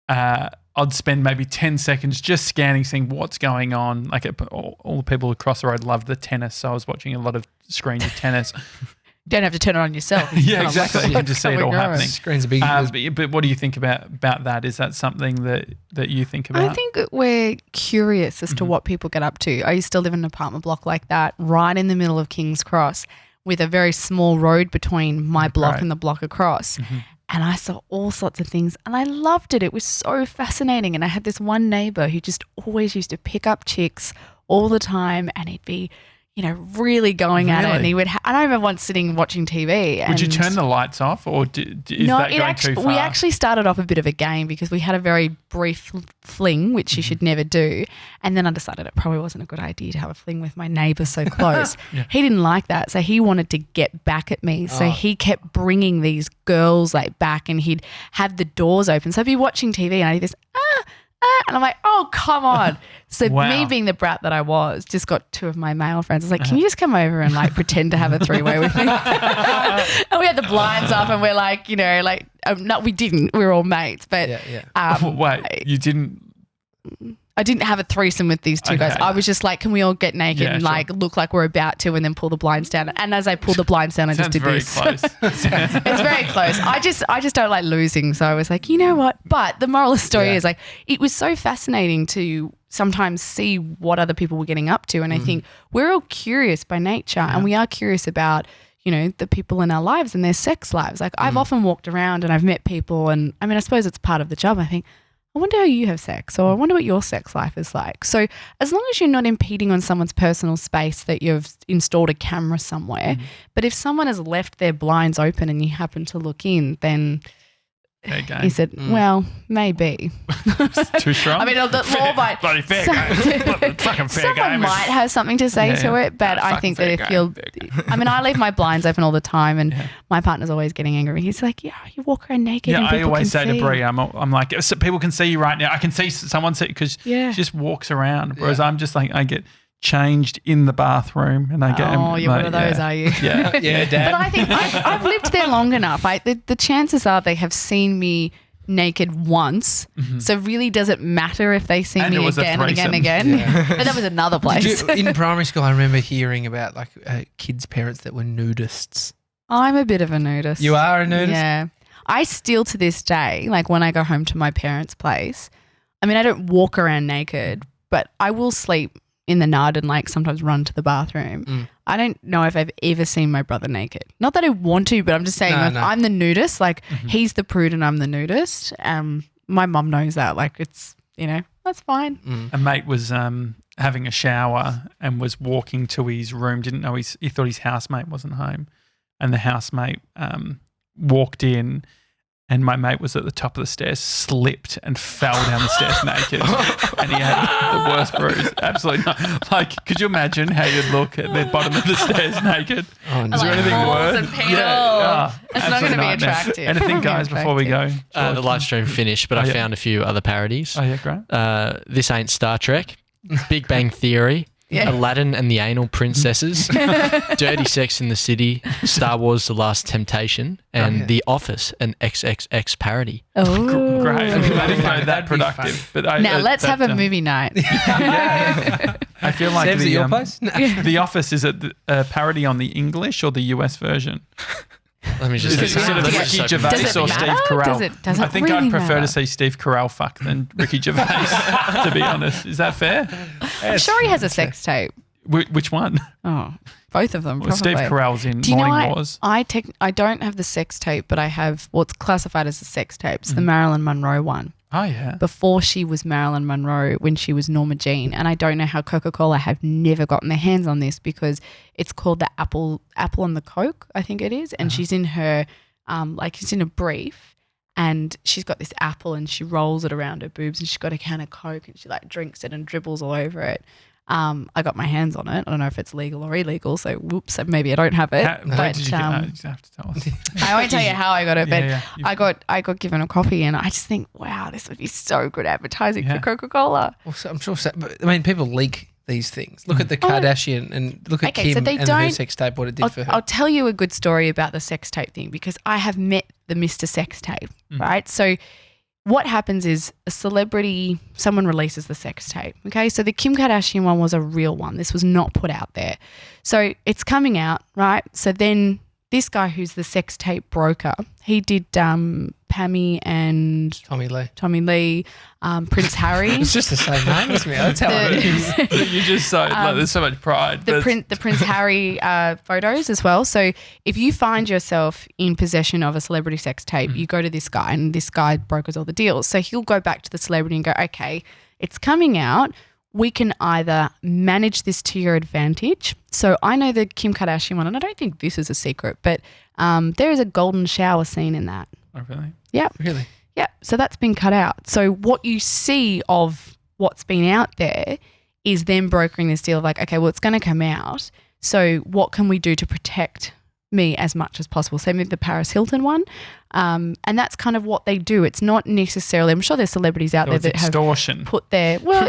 I'd spend maybe 10 seconds just scanning, seeing what's going on. Like all the people across the road love the tennis, so I was watching a lot of screens of tennis. You don't have to turn it on yourself. You Yeah, turn on exactly. what's You can just see it all going on. happening. Screen's a big. But what do you think about that? Is that something that you think about? I think we're curious as to what people get up to. I used to live in an apartment block like that, right in the middle of King's Cross, with a very small road between my block and the block across. And I saw all sorts of things and I loved it. It was so fascinating. And I had this one neighbor who just always used to pick up chicks all the time, and he'd be, really going at it. And he would. I remember once sitting watching TV. And would you turn the lights off, or is that going too far? We actually started off a bit of a game because we had a very brief fling, which you should never do. And then I decided it probably wasn't a good idea to have a fling with my neighbour so close. He didn't like that, so he wanted to get back at me. So he kept bringing these girls back, and he'd have the doors open. So I'd be watching TV and I'd do this, and I'm like, oh, come on. So me being the brat that I was, just got two of my male friends. I was like, can you just come over and pretend to have a three-way with me? And we had the blinds up and we're like, no, we didn't. We were all mates. But wait, you didn't? I didn't have a threesome with these two guys. I was just like, can we all get naked and look like we're about to, and then pull the blinds down? And as I pulled the blinds down, I just did this. Close. It's very close. I just don't like losing. So I was like, you know what? But the moral of the story is it was so fascinating to sometimes see what other people were getting up to. And I think we're all curious by nature, and we are curious about, the people in our lives and their sex lives. Like I've often walked around and I've met people, and I mean, I suppose it's part of the job. I think, I wonder how you have sex, or I wonder what your sex life is like. So as long as you're not impeding on someone's personal space, that you've installed a camera somewhere, but if someone has left their blinds open and you happen to look in, then he said, well, maybe. Too strong? I mean, the law might... Bloody fair game. Fucking fair someone game. might have something to say to it, but I think that if you're... I mean, I leave my blinds open all the time, and my partner's always getting angry. He's like, you walk around naked and people I always say can to Brie, I'm like, so people can see you right now. I can see someone see, because she just walks around, whereas I'm just like, I get changed in the bathroom and I get... Oh, you're one of those, are you? Yeah, Dad. But I think I've lived there long enough. The chances are they have seen me naked once. So really, does it matter if they see me again and again and again? Yeah. But that was another place. In primary school, I remember hearing about kids' parents that were nudists. I'm a bit of a nudist. You are a nudist? Yeah. I still to this day, when I go home to my parents' place, I mean, I don't walk around naked, but I will sleep in the nud and sometimes run to the bathroom. I don't know if I've ever seen my brother naked. Not that I want to, but I'm just saying I'm the nudist. He's the prude and I'm the nudist. My mum knows that. It's, that's fine. A mate was having a shower and was walking to his room, didn't know he thought his housemate wasn't home. And the housemate walked in, and my mate was at the top of the stairs, slipped and fell down the stairs naked. And he had the worst bruise. Absolutely not. Could you imagine how you'd look at the bottom of the stairs naked? Oh, no. Is there anything worse? And it's not going to be nightmare. attractive. Anything, guys, before we go? The live stream finished, but I found a few other parodies. Oh, yeah, great. This Ain't Star Trek, Big Bang Theory, Aladdin and the Anal Princesses, Dirty Sex in the City, Star Wars The Last Temptation, and The Office, an XXX parody. Oh. Great. I didn't know that That'd be productive. But Now let's have a movie night. I feel like Seb's at your place? The Office, is it a parody on the English or the US version? Let me just Is it sort of Does Ricky it Gervais or matter? Steve Carell? Does it I think really I'd prefer matter? to see Steve Carell fuck than Ricky Gervais, to be honest. Is that fair? I'm sure he has a sex tape. Which one? Oh, both of them. Well, Probably. Steve Carell's in Do you know Morning Wars. I don't have the sex tape, but I have what's classified as a sex tape. It's the Marilyn Monroe one. Oh, yeah. Before she was Marilyn Monroe, when she was Norma Jean. And I don't know how Coca-Cola have never gotten their hands on this, because it's called the Apple on the Coke, I think it is. And she's in her, she's in a brief, and she's got this apple and she rolls it around her boobs, and she's got a can of Coke and she drinks it and dribbles all over it. I got my hands on it. I don't know if it's legal or illegal, so whoops, maybe I don't have it. Where did you get it? You have to tell us. I won't tell you how I got it, but Yeah. I got given a copy, and I just think, wow, this would be so good advertising for Coca-Cola. Well, I'm sure. But, I mean, people leak these things. Look at the Kardashian and look at Okay, so Kim they and her sex tape, what it did for her. I'll tell you a good story about the sex tape thing, because I have met the Mr. Sex Tape, right? So what happens is a celebrity, someone releases the sex tape, okay? So the Kim Kardashian one was a real one. This was not put out there. So it's coming out, right? So then this guy who's the sex tape broker, he did Pammy and Tommy Lee, Prince Harry. It's just the same name as me. That's how it is. You just so like, there's so much pride. The Prince Harry photos as well. So if you find yourself in possession of a celebrity sex tape, you go to this guy, and this guy brokers all the deals. So he'll go back to the celebrity and go, okay, it's coming out. We can either manage this to your advantage. So I know the Kim Kardashian one, and I don't think this is a secret, but there is a golden shower scene in that. Oh, really? Yeah. Really? Yeah. So that's been cut out. So what you see of what's been out there is them brokering this deal of like, okay, well, it's going to come out. So what can we do to protect me as much as possible? Same with the Paris Hilton one. And that's kind of what they do. It's not necessarily, I'm sure there's celebrities out there that extortion. have put their, well,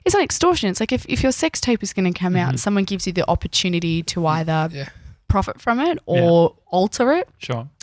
it's not extortion. It's like if your sex tape is going to come out, someone gives you the opportunity to either profit from it or alter it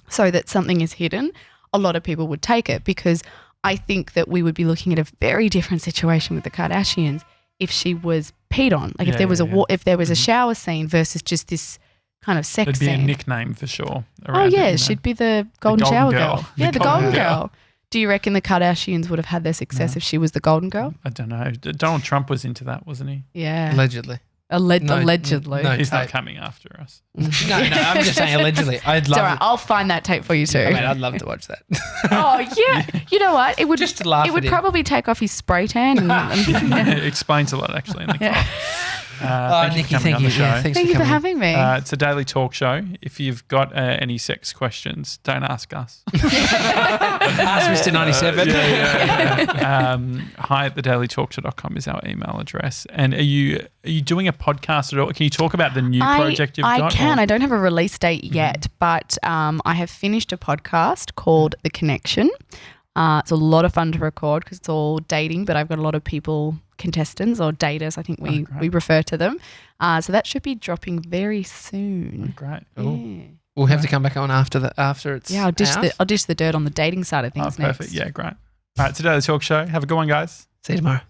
so that something is hidden, a lot of people would take it, because I think that we would be looking at a very different situation with the Kardashians if she was peed on. Like if there was if there was a shower scene versus just this kind of sex scene. It'd be scene. a nickname for sure. Oh yeah, she'd be the golden shower girl. Yeah, the golden girl. girl. Do you reckon the Kardashians would have had their success if she was the golden girl? I don't know. Donald Trump was into that, wasn't he? Yeah. Allegedly. Allegedly. No. He's not coming after us. No, I'm just saying allegedly. I'd It's love all right. I'll find that tape for you too. I mean, I'd love to watch that. Oh yeah. You know what? It would Just to laugh It would at him. probably take off his spray tan. And It explains a lot actually in the yeah. Thank you for coming on the show. Yeah, thanks Thank you for coming. having me. It's a daily talk show. If you've got any sex questions, don't ask us. Ask Mr. 97. Hi at thedailytalkshow.com is our email address. And are you doing a podcast at all? Can you talk about the new project you've got? I can. or- I don't have a release date yet, but I have finished a podcast called The Connection. It's a lot of fun to record because it's all dating, but I've got a lot of people, contestants or daters, I think we refer to them. So that should be dropping very soon. Great. Yeah. We'll have to come back on after it's Yeah, out. I'll dish the dirt on the dating side of things Perfect. next. Yeah, great. All right, today the talk show. Have a good one, guys. See you tomorrow.